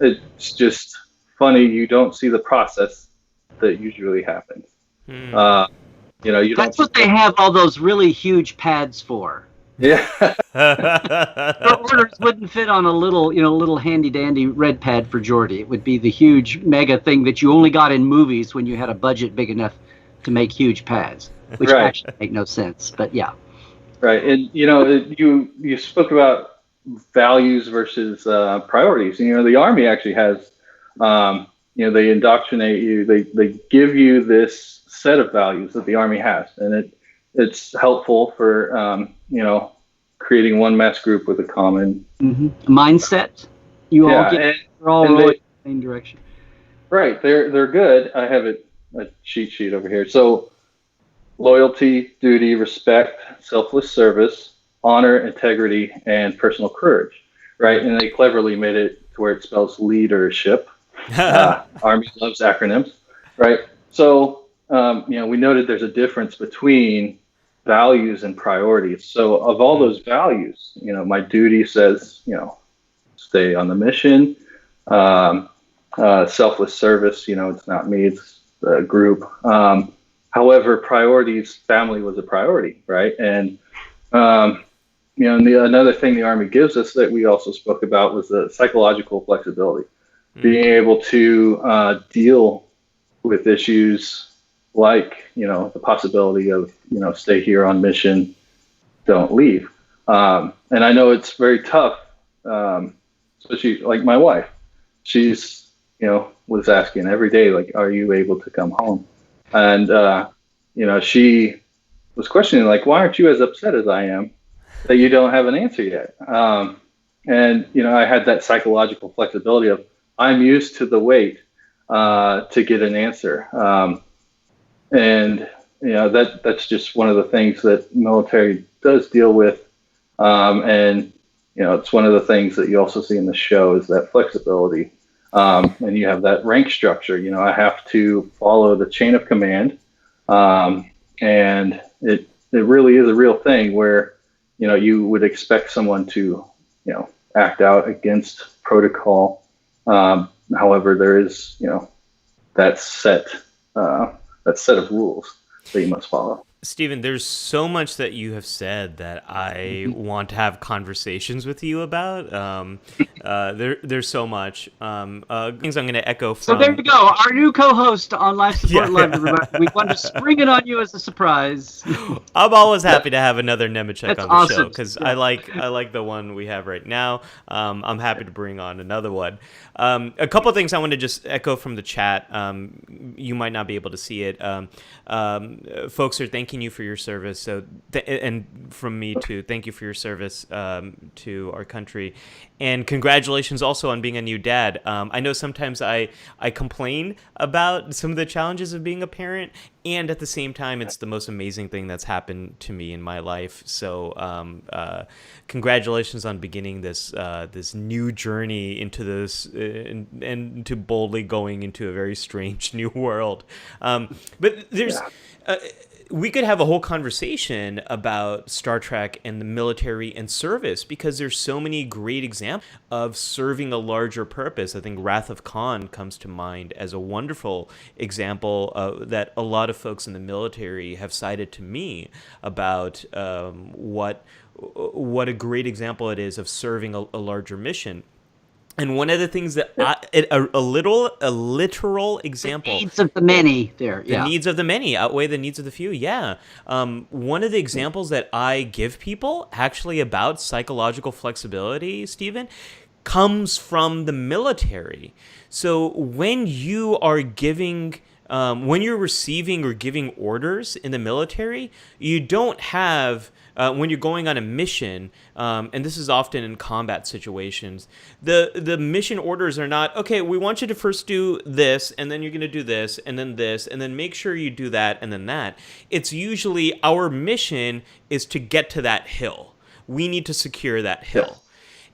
it's just funny. You don't see the process that usually happens. That's what they have all those really huge pads for. Yeah. Their orders wouldn't fit on a little handy dandy red pad for Geordi. It would be the huge mega thing that you only got in movies when you had a budget big enough to make huge pads, which actually make no sense. But yeah. Right. And, you spoke about values versus priorities. The Army actually has, they indoctrinate you. They give you this set of values that the Army has, and it's helpful for creating one mass group with a common mindset. You all get all in the same direction. Right, they're good. I have a cheat sheet over here. So loyalty, duty, respect, selfless service, honor, integrity, and personal courage. Right, and they cleverly made it to where it spells leadership. Army loves acronyms, right? So, we noted there's a difference between values and priorities. So, of all those values, my duty says, stay on the mission. Selfless service, it's not me, it's the group. However, priorities, family was a priority, right? And another thing the Army gives us that we also spoke about was the psychological flexibility, being able to deal with issues like, the possibility of, stay here on mission, don't leave. And I know it's very tough, especially like my wife. She's, was asking every day, like, are you able to come home? And, she was questioning, like, why aren't you as upset as I am that you don't have an answer yet? And, I had that psychological flexibility of, I'm used to the wait to get an answer. And, that's just one of the things that military does deal with. And, it's one of the things that you also see in the show is that flexibility. And you have that rank structure. I have to follow the chain of command. And it really is a real thing where, you would expect someone to, act out against protocol. However, there is, that set of rules that you must follow. Stephen, there's so much that you have said that I want to have conversations with you about. There's so much things I'm going to echo from. So there you go, our new co-host on Life Support Live. We wanted to spring it on you as a surprise. I'm always happy to have another Nemecek on the awesome. show because I like the one we have right now. I'm happy to bring on another one. A couple of things I want to just echo from the chat. You might not be able to see it. Folks are thanking you for your service. So, and from me too, thank you for your service to our country, and congratulations also on being a new dad. I know sometimes I complain about some of the challenges of being a parent, and at the same time, it's the most amazing thing that's happened to me in my life. So, congratulations on beginning this new journey into this and to boldly going into a very strange new world. But there's. We could have a whole conversation about Star Trek and the military and service because there's so many great examples of serving a larger purpose. I think Wrath of Khan comes to mind as a wonderful example that a lot of folks in the military have cited to me about what a great example it is of serving a larger mission. And one of the things that a literal example. The needs of the many there. Yeah. The needs of the many outweigh the needs of the few. Yeah. One of the examples that I give people actually about psychological flexibility, Stephen, comes from the military. So when you are giving... when you're receiving or giving orders in the military, you don't have... when you're going on a mission, and this is often in combat situations, the mission orders are not, okay, we want you to first do this, and then you're going to do this, and then make sure you do that, and then that. It's usually our mission is to get to that hill. We need to secure that hill.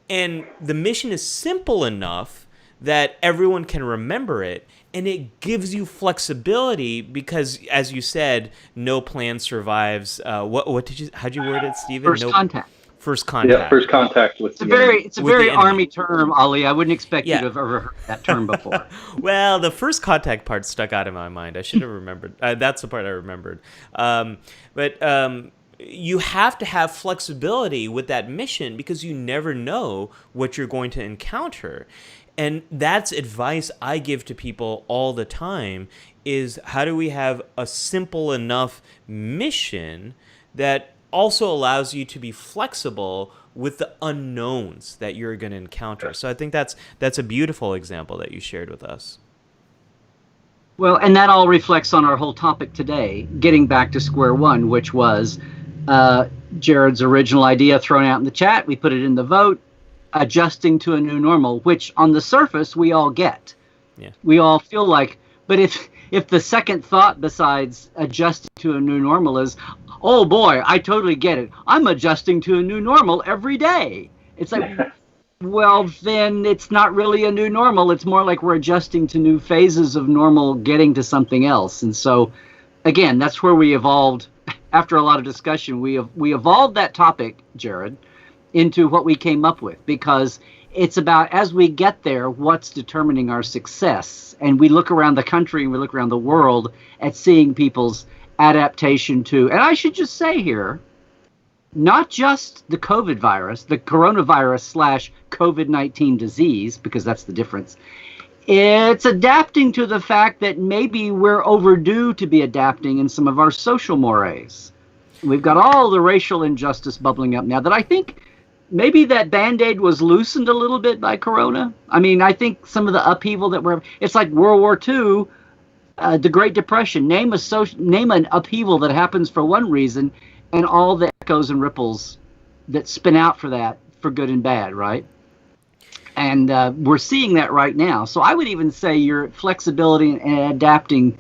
And the mission is simple enough that everyone can remember it, and it gives you flexibility because, as you said, no plan survives. How'd you word it, Stephen? First contact. First contact. Yeah, first contact with it's a very Army term, Ali. I wouldn't expect you to have ever heard that term before. Well, the first contact part stuck out in my mind. I should have remembered. That's the part I remembered. But you have to have flexibility with that mission because you never know what you're going to encounter. And that's advice I give to people all the time is how do we have a simple enough mission that also allows you to be flexible with the unknowns that you're going to encounter. So I think that's a beautiful example that you shared with us. Well, and that all reflects on our whole topic today, getting back to square one, which was Jared's original idea thrown out in the chat. We put it in the vote. Adjusting to a new normal, which on the surface we all get. Yeah. We all feel like, but if the second thought besides adjusting to a new normal is, oh boy, I totally get it. I'm adjusting to a new normal every day. It's like, well, then it's not really a new normal. It's more like we're adjusting to new phases of normal, getting to something else. And so, again, that's where we evolved. After a lot of discussion, we evolved that topic, Jared, into what we came up with, because it's about, as we get there, what's determining our success. And we look around the country and we look around the world at seeing people's adaptation to, and I should just say here, not just the COVID virus, the coronavirus / COVID-19 disease, because that's the difference. It's adapting to the fact that maybe we're overdue to be adapting in some of our social mores. We've got all the racial injustice bubbling up now that I think maybe that Band-Aid was loosened a little bit by Corona. I mean, I think some of the upheaval that it's like World War II, the Great Depression. Name an upheaval that happens for one reason, and all the echoes and ripples that spin out for that, for good and bad, right? And we're seeing that right now. So I would even say your flexibility and adapting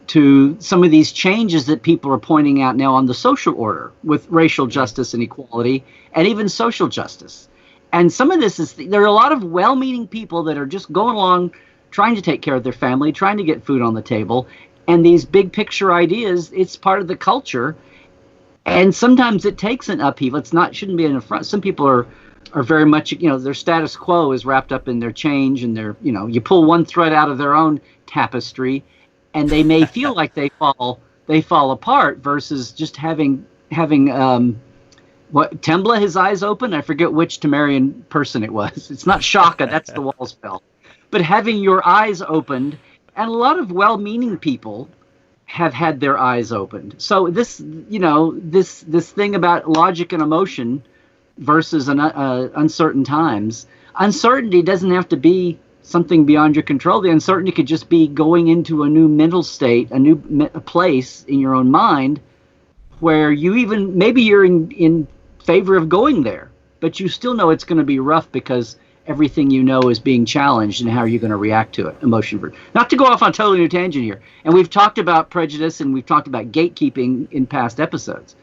to some of these changes that people are pointing out now on the social order with racial justice and equality and even social justice. And some of this is, there are a lot of well-meaning people that are just going along trying to take care of their family, trying to get food on the table. And these big picture ideas, it's part of the culture. And sometimes it takes an upheaval. Shouldn't be an affront. Some people are very much, their status quo is wrapped up in their change and their, you pull one thread out of their own tapestry and they may feel like they fall apart versus just having what, Tembla, his eyes open? I forget which Temerian person it was. It's not Shaka, that's the wall spell. But having your eyes opened, and a lot of well-meaning people have had their eyes opened. So this, this thing about logic and emotion versus uncertain times. Uncertainty doesn't have to be something beyond your control. The uncertainty could just be going into a new mental state, a new place in your own mind where maybe you're in favor of going there, but you still know it's going to be rough because everything is being challenged, and how are you going to react to it, not to go off on a totally new tangent here. And we've talked about prejudice and we've talked about gatekeeping in past episodes.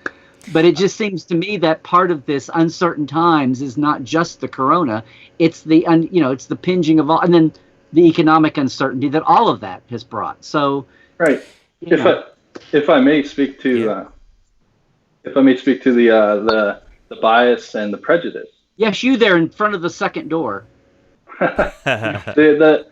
But it just seems to me that part of this uncertain times is not just the corona; it's the it's the pinging of all, and then the economic uncertainty that all of that has brought. So, right. If I may speak to the bias and the prejudice. Yes, you there in front of the second door. I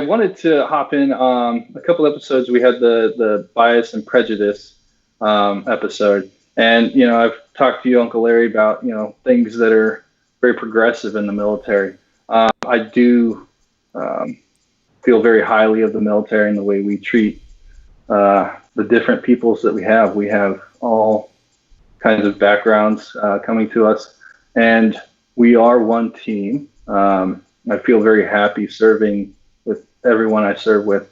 wanted to hop in a couple episodes. We had the bias and prejudice episode. And, I've talked to you, Uncle Larry, about, things that are very progressive in the military. I do feel very highly of the military and the way we treat the different peoples that we have. We have all kinds of backgrounds coming to us, and we are one team. I feel very happy serving with everyone I serve with.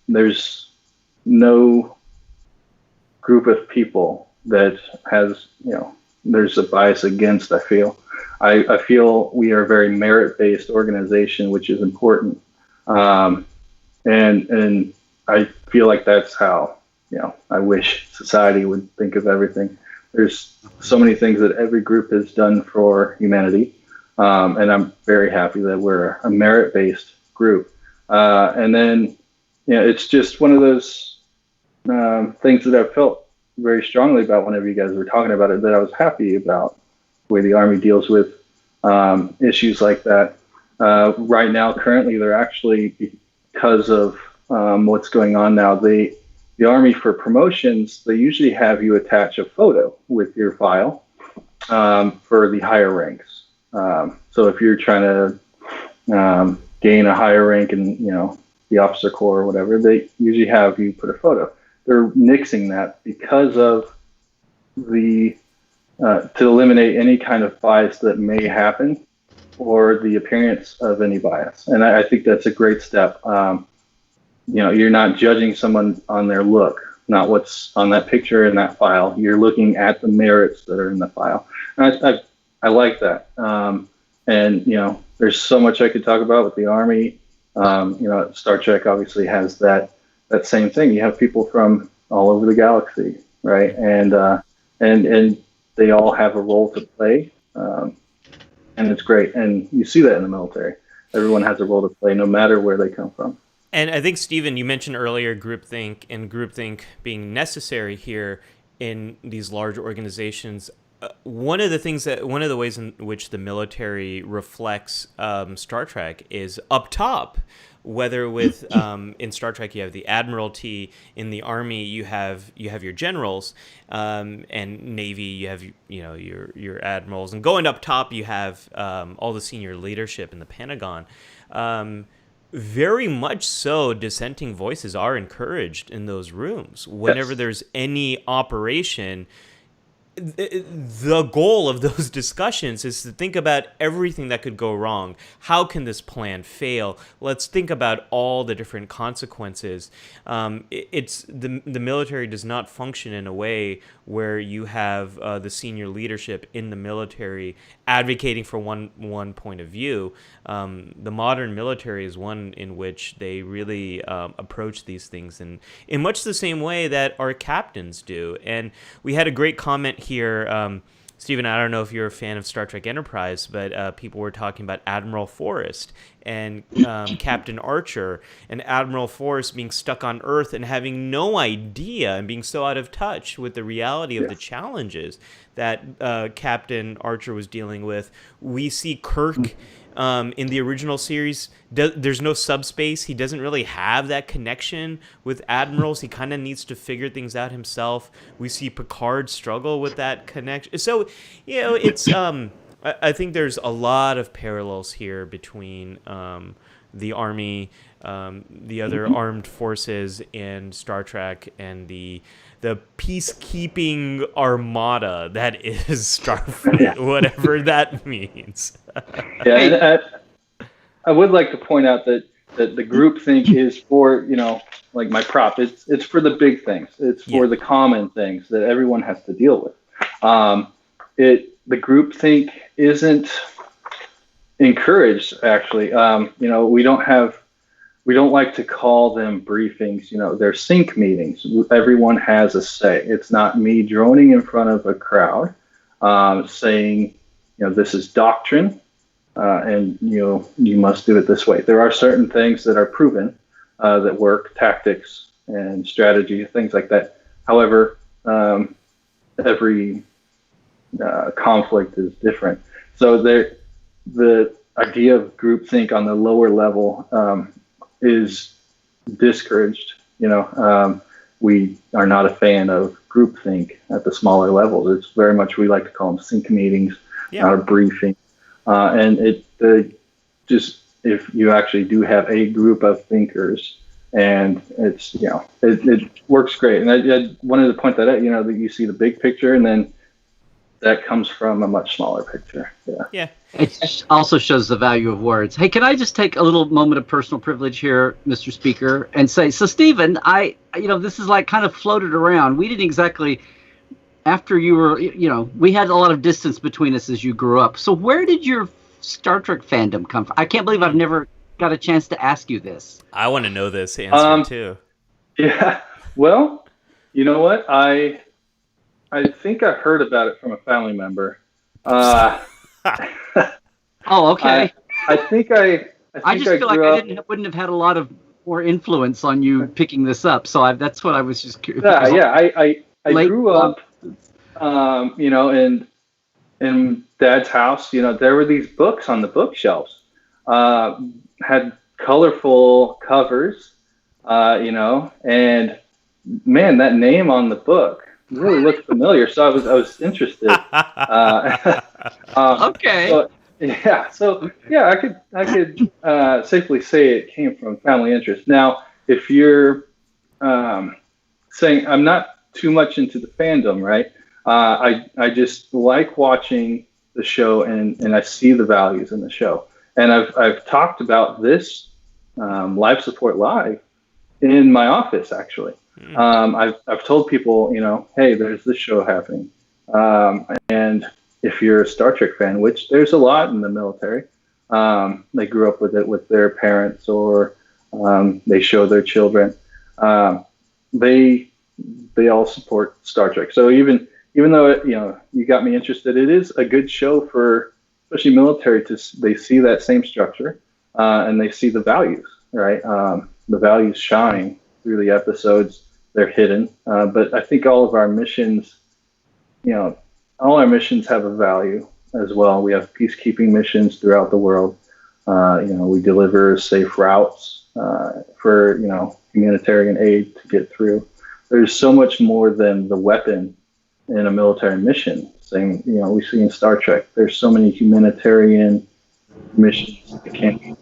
There's no group of people that has, there's a bias against. I feel we are a very merit-based organization, which is important. And I feel like that's how, I wish society would think of everything. There's so many things that every group has done for humanity. And I'm very happy that we're a merit-based group. And then, it's just one of those things that I've felt very strongly about whenever you guys were talking about it, that I was happy about the way the Army deals with issues like that. Right now, currently, they're actually, because of what's going on now, the Army, for promotions, they usually have you attach a photo with your file for the higher ranks. So if you're trying to gain a higher rank in, the officer corps or whatever, they usually have you put a photo. They're nixing that because of to eliminate any kind of bias that may happen or the appearance of any bias. And I think that's a great step. You're not judging someone on their look, not what's on that picture in that file. You're looking at the merits that are in the file. And I like that. And, there's so much I could talk about with the Army. Star Trek obviously has that same thing. You have people from all over the galaxy, right? And they all have a role to play. it's great. And you see that in the military. Everyone has a role to play, no matter where they come from. And I think, Stephen, you mentioned earlier groupthink, and groupthink being necessary here in these large organizations. One of the ways in which the military reflects Star Trek is up top. Whether with in Star Trek you have the Admiralty, in the Army you have your generals, and Navy you have your admirals, and going up top you have all the senior leadership in the Pentagon. Very much so, dissenting voices are encouraged in those rooms. Whenever there's any operation, the goal of those discussions is to think about everything that could go wrong. How can this plan fail? Let's think about all the different consequences. It's the military does not function in a way where you have the senior leadership in the military advocating for one point of view. The modern military is one in which they really approach these things in much the same way that our captains do. And we had a great comment here. Stephen, I don't know if you're a fan of Star Trek Enterprise, but people were talking about Admiral Forrest and Captain Archer, and Admiral Forrest being stuck on Earth and having no idea and being so out of touch with the reality of the challenges that Captain Archer was dealing with. We see Kirk in the original series, there's no subspace. He doesn't really have that connection with admirals. He kind of needs to figure things out himself. We see Picard struggle with that connection. So, it's I think there's a lot of parallels here between the Army, the other armed forces, and Star Trek, and the peacekeeping armada that is Starfleet, whatever that means. And I would like to point out that the groupthink is for, like my prop, it's for the big things. It's for the common things that everyone has to deal with. The groupthink isn't encouraged, actually. We don't like to call them briefings. They're sync meetings. Everyone has a say. It's not me droning in front of a crowd saying, this is doctrine, and you must do it this way. There are certain things that are proven that work, tactics and strategy, things like that. However, every conflict is different. So the idea of groupthink on the lower level is discouraged. We are not a fan of groupthink at the smaller levels. It's very much, we like to call them sync meetings, not a briefing. And it just, if you actually do have a group of thinkers, and it's, it works great. And I wanted to point that out, that you see the big picture, and then that comes from a much smaller picture. Yeah. It also shows the value of words. Hey, can I just take a little moment of personal privilege here, Mr. Speaker, and say, so Stephen, this is like kind of floated around. We didn't exactly, after you were, we had a lot of distance between us as you grew up. So where did your Star Trek fandom come from? I can't believe I've never got a chance to ask you this. I want to know this answer too. Yeah. Well, you know what? I think I heard about it from a family member. Oh, okay. I think I just feel like I wouldn't have had a lot of more influence on you picking this up. So that's what I was just curious. I grew up, in Dad's house. There were these books on the bookshelves, had colorful covers, and man, that name on the book really looked familiar, so I was interested. Okay. I could safely say it came from family interest. Now, if you're saying I'm not too much into the fandom, right? I just like watching the show, and I see the values in the show. And I've talked about this live support live in my office, actually. I've told people, hey, there's this show happening. And if you're a Star Trek fan, which there's a lot in the military, they grew up with it with their parents, or they show their children. They all support Star Trek. So even though you got me interested, it is a good show for especially military, they see that same structure and they see the values, right? The values shine through the episodes. They're hidden, but I think all of our missions, all our missions have a value as well. We have peacekeeping missions throughout the world. We deliver safe routes for humanitarian aid to get through. There's so much more than the weapon in a military mission. Same, we see in Star Trek. There's so many humanitarian missions that can't be.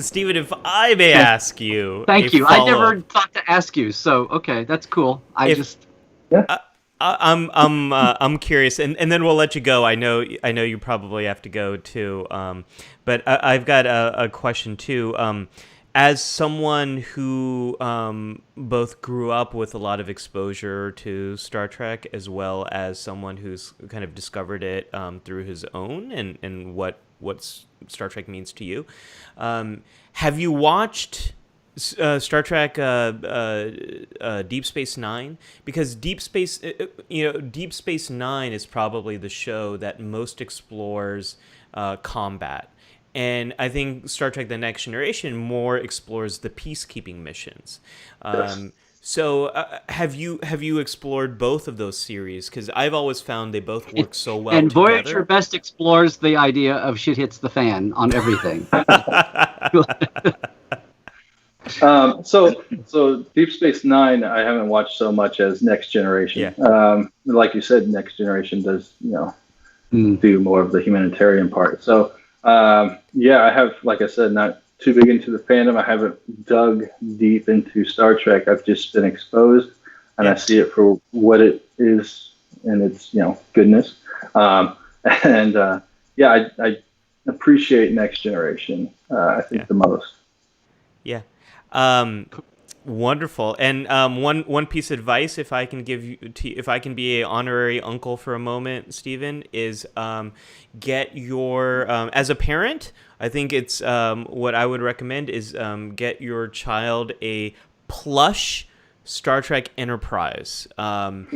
Stephen, if I may ask you, thank you. I never thought to ask you, so okay, that's cool. I'm curious, and then we'll let you go. I know you probably have to go too. But I've got a question too. As someone who both grew up with a lot of exposure to Star Trek, as well as someone who's kind of discovered it through his own and what Star Trek means to you, have you watched Star Trek Deep Space Nine? Because Deep Space Nine is probably the show that most explores combat. And I think Star Trek: The Next Generation more explores the peacekeeping missions. Yes. So have you explored both of those series? Because I've always found they both work so well and together. Voyager best explores the idea of shit hits the fan on everything. So Deep Space Nine, I haven't watched so much as Next Generation. Yeah. Like you said, Next Generation does do more of the humanitarian part. So I have, like I said, not too big into the fandom. I haven't dug deep into Star Trek. I've just been exposed, and I see it for what it is and its goodness. I appreciate Next Generation. I think the most. Yeah. Wonderful. And one piece of advice, if I can if I can be an honorary uncle for a moment, Stephen, is get your as a parent, I think it's what I would recommend is get your child a plush Star Trek Enterprise. Have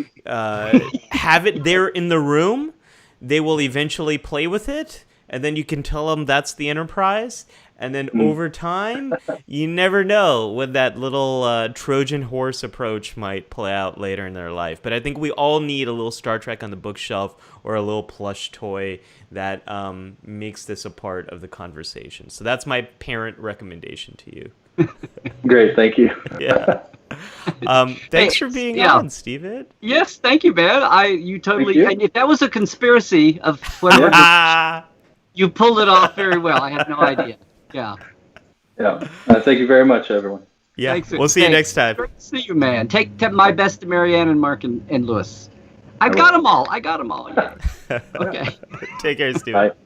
it there in the room. They will eventually play with it, and then you can tell them that's the Enterprise. And then over time, you never know when that little Trojan horse approach might play out later in their life. But I think we all need a little Star Trek on the bookshelf or a little plush toy that makes this a part of the conversation. So that's my parent recommendation to you. Great, thank you. Yeah. Thanks for being on, Stephen. Yes, thank you, man. You totally. And if that was a conspiracy of whatever, you pulled it off very well. I had no idea. Yeah. Thank you very much, everyone. Yeah. Thanks, we'll see you next time. Great to see you, man. Take my best to Marianne and Mark and Lewis. I got them all. Yeah. Okay. Take care, Stephen. Bye.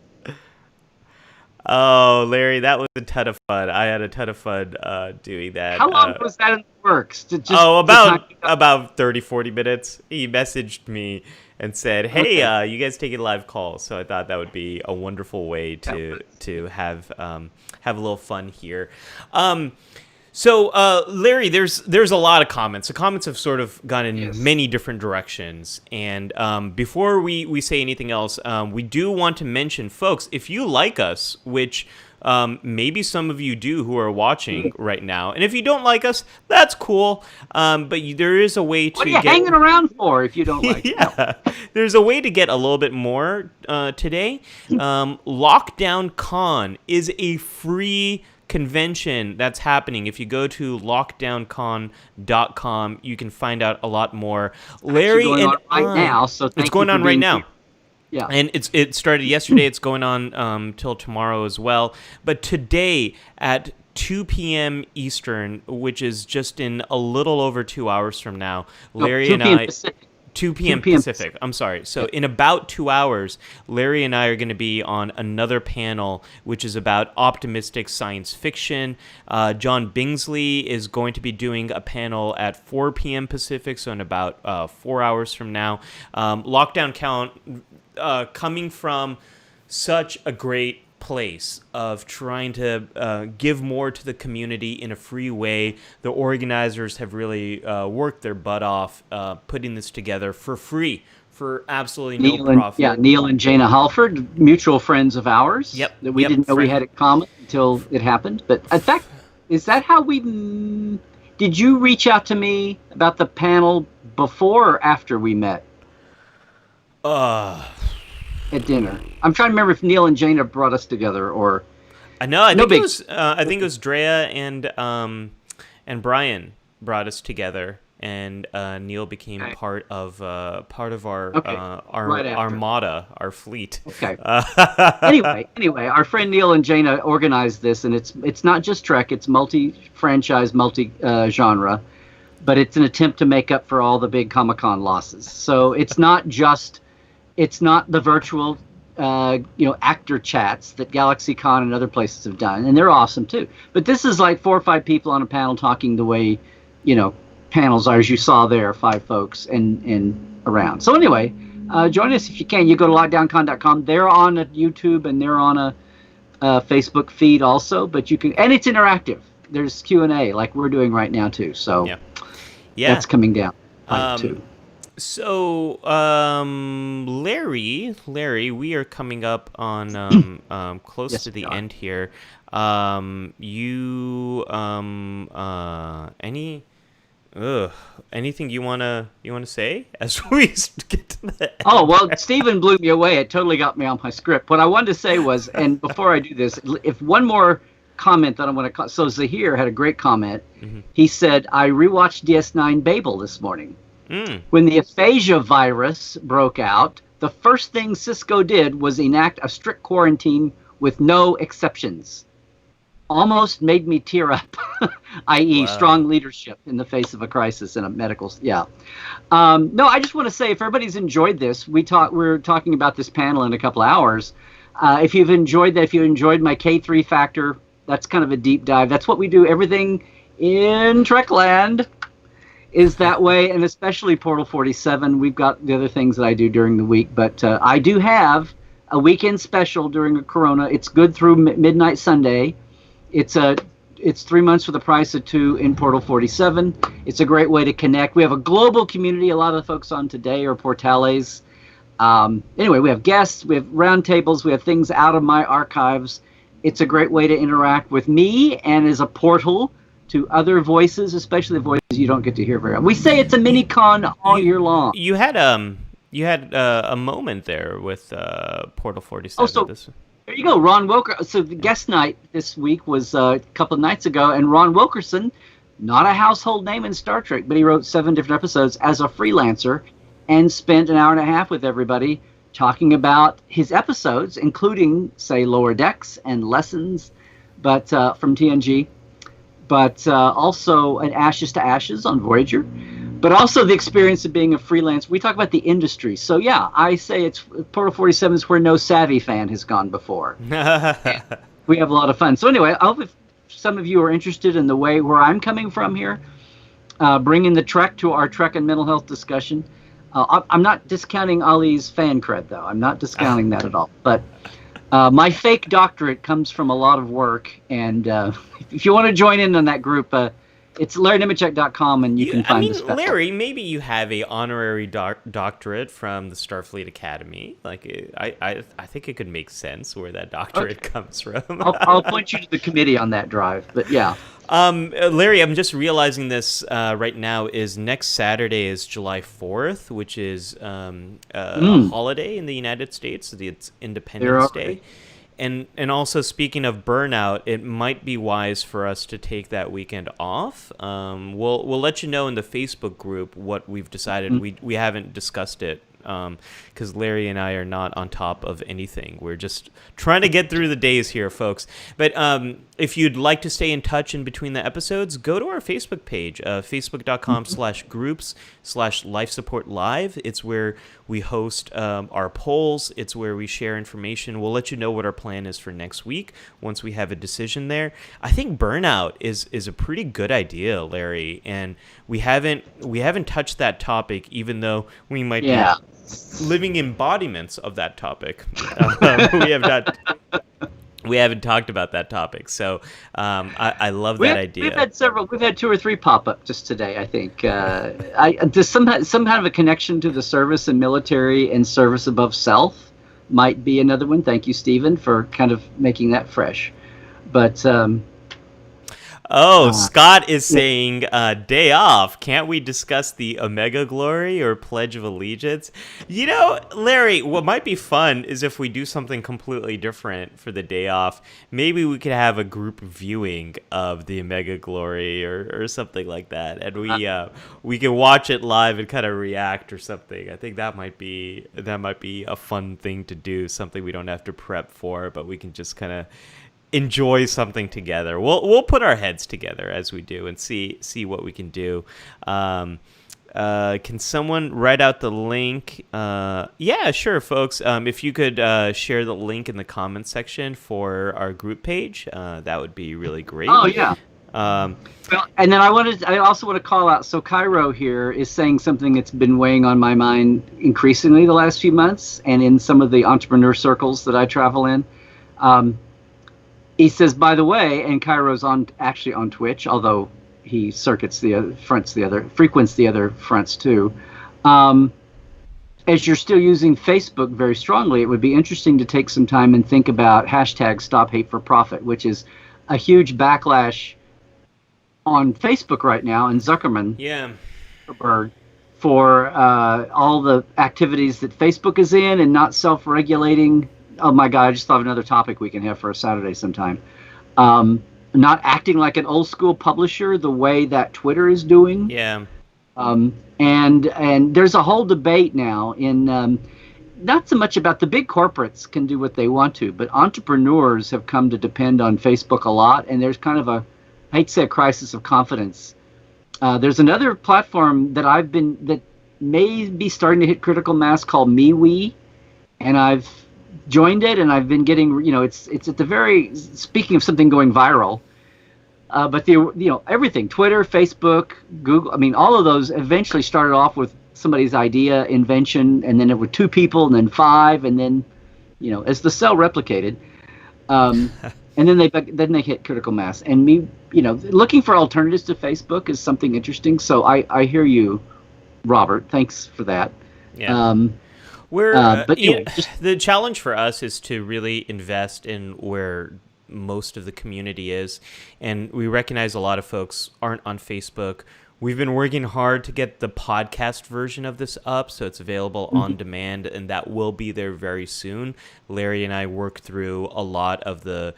Oh, Larry, that was a ton of fun. I had a ton of fun doing that. How long was that in the works? About 30, 40 minutes. He messaged me and said, "Hey, you guys taking live calls?" So I thought that would be a wonderful way to have a little fun here. So Larry, there's a lot of comments. The comments have sort of gone in many different directions. And before we say anything else, we do want to mention, folks, if you like us, which maybe some of you do who are watching right now. And if you don't like us, that's cool. But there is a way to What are you hanging around for if you don't like it? There's a way to get a little bit more today. Lockdown Con is a free convention that's happening. If you go to lockdowncon.com, you can find out a lot more. Larry and it's going on right now. Yeah. And it started yesterday. It's going on till tomorrow as well. But today at 2 p.m. Eastern, which is just in a little over 2 hours from now, Larry and I... Pacific. 2 p.m. Pacific. I'm sorry. So in about 2 hours, Larry and I are going to be on another panel, which is about optimistic science fiction. John Bingsley is going to be doing a panel at 4 p.m. Pacific, so in about 4 hours from now. Lockdown Count coming from such a great place of trying to give more to the community in a free way. The organizers have really worked their butt off putting this together for free, for absolutely no profit. Neil and Jana Halford, mutual friends of ours. Yep. That we didn't know we had in common until it happened. But in fact, is that how we... Did you reach out to me about the panel before or after we met? At dinner. I'm trying to remember if Neil and Jana brought us together or... I think it was Drea and Brian brought us together, and Neil became part of our armada, our fleet. Okay. Anyway, our friend Neil and Jana organized this, and it's not just Trek. It's multi-franchise, multi-genre, but it's an attempt to make up for all the big Comic-Con losses. So it's not the virtual, actor chats that GalaxyCon and other places have done, and they're awesome too. But this is like 4 or 5 people on a panel talking the way, panels are, as you saw there, 5 folks and around. So anyway, join us if you can. You go to lockdowncon.com. They're on a YouTube and they're on a Facebook feed also, but you can, and it's interactive. There's Q&A like we're doing right now too. So yeah, that's coming down too. So, Larry, we are coming up on close to the end here. Anything you wanna say as we get to the end? Oh well, Stephen blew me away. It totally got me on my script. What I wanted to say was, and before I do this, if one more comment that I want to. So Zahir had a great comment. Mm-hmm. He said, "I rewatched DS9 Babel this morning." When the aphasia virus broke out, the first thing Cisco did was enact a strict quarantine with no exceptions. Almost made me tear up, i.e. strong leadership in the face of a crisis in a medical... No, I just want to say, if everybody's enjoyed this, we're talking about this panel in a couple hours. If you've enjoyed that, if you enjoyed my K3 factor, that's kind of a deep dive. That's what we do. Everything in Trekland is that way, and especially Portal 47. We've got the other things that I do during the week, but I do have a weekend special during a Corona. It's good through midnight Sunday. It's 3 months for the price of 2 in Portal 47. It's a great way to connect. We have a global community. A lot of the folks on today are Portales. Anyway, we have guests, we have roundtables, we have things out of my archives. It's a great way to interact with me and is a portal to other voices, especially the voices you don't get to hear very often. We say it's a mini con all year long. You had a moment there with Portal 47. Oh, so there you go, Ron Wilker. So the guest night this week was a couple of nights ago, and Ron Wilkerson, not a household name in Star Trek, but he wrote 7 different episodes as a freelancer and spent an hour and a half with everybody talking about his episodes, including, say, Lower Decks and Lessons, but from TNG. But also an Ashes to Ashes on Voyager, but also the experience of being a freelance. We talk about the industry. So, yeah, I say it's Portal 47 is where no savvy fan has gone before. We have a lot of fun. So, anyway, I hope if some of you are interested in the way where I'm coming from here, bringing the Trek to our Trek and mental health discussion. I'm not discounting Ali's fan cred, though. I'm not discounting that at all. But my fake doctorate comes from a lot of work, and if you want to join in on that group, it's LarryNemecek.com, and you can find the special. Larry, maybe you have a honorary doctorate from the Starfleet Academy. Like, I think it could make sense where that doctorate comes from. I'll point you to the committee on that drive, but yeah. Larry, I'm just realizing this right now is next Saturday is July 4th, which is a holiday in the United States. It's Independence Day. And also, speaking of burnout, it might be wise for us to take that weekend off. We'll let you know in the Facebook group what we've decided. We haven't discussed it because Larry and I are not on top of anything. We're just trying to get through the days here, folks. But if you'd like to stay in touch in between the episodes, go to our Facebook page, facebook.com/groups/lifesupportlive. It's where we host our polls. It's where we share information. We'll let you know what our plan is for next week once we have a decision there. I think burnout is a pretty good idea, Larry, and we haven't touched that topic, even though we might be living embodiments of that topic. We have not. We haven't talked about that topic, so I love that idea. We've had several. We've had 2 or 3 pop up just today. I think there's some kind of a connection to the service and military and service above self might be another one. Thank you, Stephen, for kind of making that fresh. But Scott is saying day off. Can't we discuss the Omega Glory or Pledge of Allegiance? You know, Larry, what might be fun is if we do something completely different for the day off. Maybe we could have a group viewing of the Omega Glory or something like that, and we can watch it live and kind of react or something. I think that might be a fun thing to do. Something we don't have to prep for, but we can just kind of enjoy something together. We'll put our heads together as we do and see what we can do. Can someone write out the link? Yeah, sure, folks. If you could share the link in the comments section for our group page, that would be really great. Oh yeah. Well, and then I also want to call out. So Cairo here is saying something that's been weighing on my mind increasingly the last few months, and in some of the entrepreneur circles that I travel in. He says, by the way, and Cairo's actually on Twitch, although he frequents the other fronts too. As you're still using Facebook very strongly, it would be interesting to take some time and think about hashtag Stop Hate for Profit, which is a huge backlash on Facebook right now, and Zuckerberg for all the activities that Facebook is in and not self-regulating. Oh my God, I just thought of another topic we can have for a Saturday sometime. Not acting like an old school publisher the way that Twitter is doing. Yeah. And there's a whole debate now in not so much about the big corporates can do what they want to, but entrepreneurs have come to depend on Facebook a lot, and there's kind of I hate to say a crisis of confidence. There's another platform that may be starting to hit critical mass called MeWe, and I've joined it, and I've been getting, it's at the very, speaking of something going viral, but everything, Twitter, Facebook, Google, all of those eventually started off with somebody's idea, invention, and then it were 2 people, and then 5, and then, as the cell replicated, and then they hit critical mass. And looking for alternatives to Facebook is something interesting. So I hear you, Robert. Thanks for that. Yeah. The challenge for us is to really invest in where most of the community is, and we recognize a lot of folks aren't on Facebook. We've been working hard to get the podcast version of this up, so it's available on demand, and that will be there very soon. Larry and I worked through a lot of the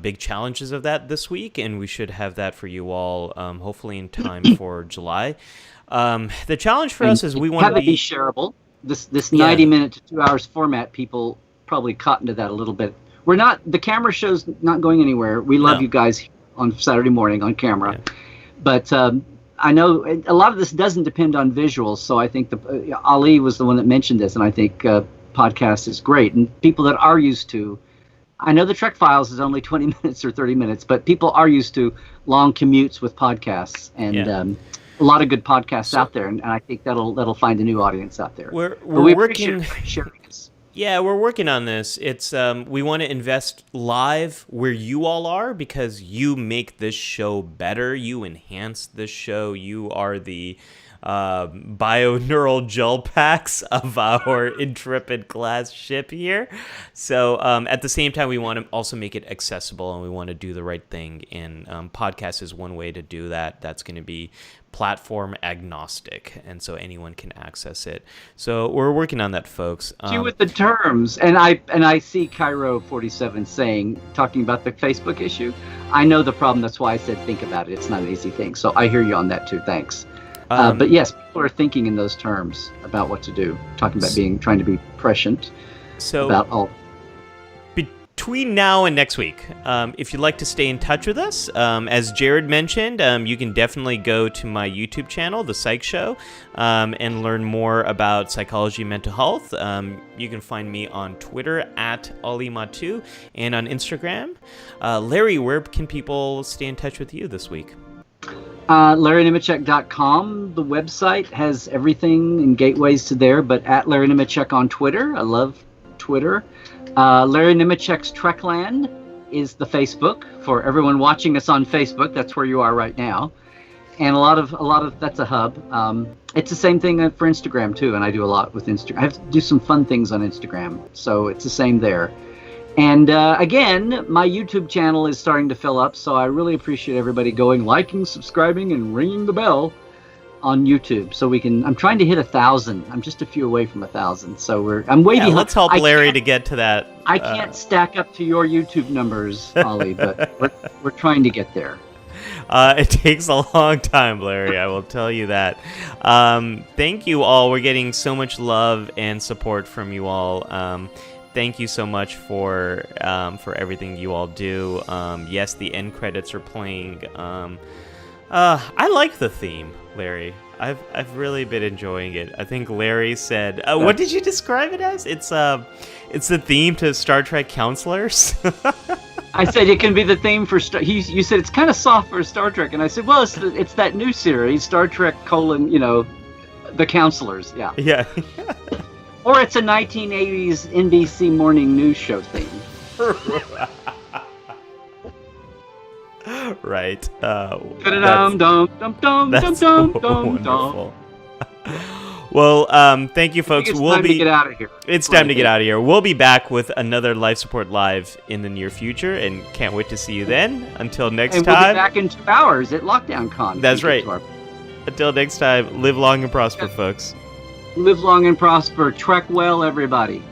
big challenges of that this week, and we should have that for you all hopefully in time for July. The challenge for us is we want to be shareable. This 90-minute to 2 hours format, people probably caught into that a little bit. The camera show's not going anywhere. We love you guys on Saturday morning on camera. Yeah. But I know a lot of this doesn't depend on visuals, so I think Ali was the one that mentioned this, and I think podcast is great. And people that are used to, I know the Trek Files is only 20 minutes or 30 minutes, but people are used to long commutes with podcasts, and a lot of good podcasts out there, and I think that'll find a new audience out there. We're working. Yeah, we're working on this. It's we want to invest live where you all are, because you make this show better. You enhance this show. You are the bioneural gel packs of our intrepid class ship here. So at the same time, we want to also make it accessible, and we want to do the right thing. And podcast is one way to do that. That's going to be platform agnostic, and so anyone can access it. So we're working on that, folks. With the terms, and I see Cairo 47 talking about the Facebook issue. I know the problem. That's why I said think about it. It's not an easy thing. So I hear you on that too. Thanks. But yes, people are thinking in those terms about what to do. Talking about trying to be prescient. So about all. Between now and next week, if you'd like to stay in touch with us, as Jared mentioned, you can definitely go to my YouTube channel, The Psych Show, and learn more about psychology and mental health. You can find me on Twitter at Ali Mattu and on Instagram. Larry, where can people stay in touch with you this week? LarryNemecek.com. The website has everything and gateways to there, but at Larry Nemecek on Twitter. I love Twitter. Larry Nemecek's Trekland is the Facebook for everyone watching us on Facebook. That's where you are right now. And a lot of that's a hub. It's the same thing for Instagram too, and I do a lot with Instagram. I have to do some fun things on Instagram, so it's the same there. And again, my YouTube channel is starting to fill up, so I really appreciate everybody going, liking, subscribing, and ringing the bell on YouTube. So I'm trying to hit 1,000. I'm just a few away from 1,000. So I'm way behind. Let's help Larry to get to that. I can't stack up to your YouTube numbers, Ollie, but we're trying to get there. It takes a long time, Larry, I will tell you that. Thank you all. We're getting so much love and support from you all. Thank you so much for everything you all do. Yes, the end credits are playing. I like the theme, Larry. I've really been enjoying it. I think Larry said, what did you describe it as? It's the theme to Star Trek Counselors. I said it can be the theme for you said it's kind of soft for Star Trek, and I said, well, it's that new series, Star Trek : The Counselors. Yeah. Yeah. Or it's a 1980s NBC morning news show theme. Right. That's wonderful. Well, thank you, folks. It's time to get out of here. It's time to get out of here. We'll be back with another Life Support Live in the near future, and can't wait to see you then. Until next time. We'll be back in 2 hours at Lockdown Con. That's right. Until next time, live long and prosper, folks. Live long and prosper. Trek well, everybody.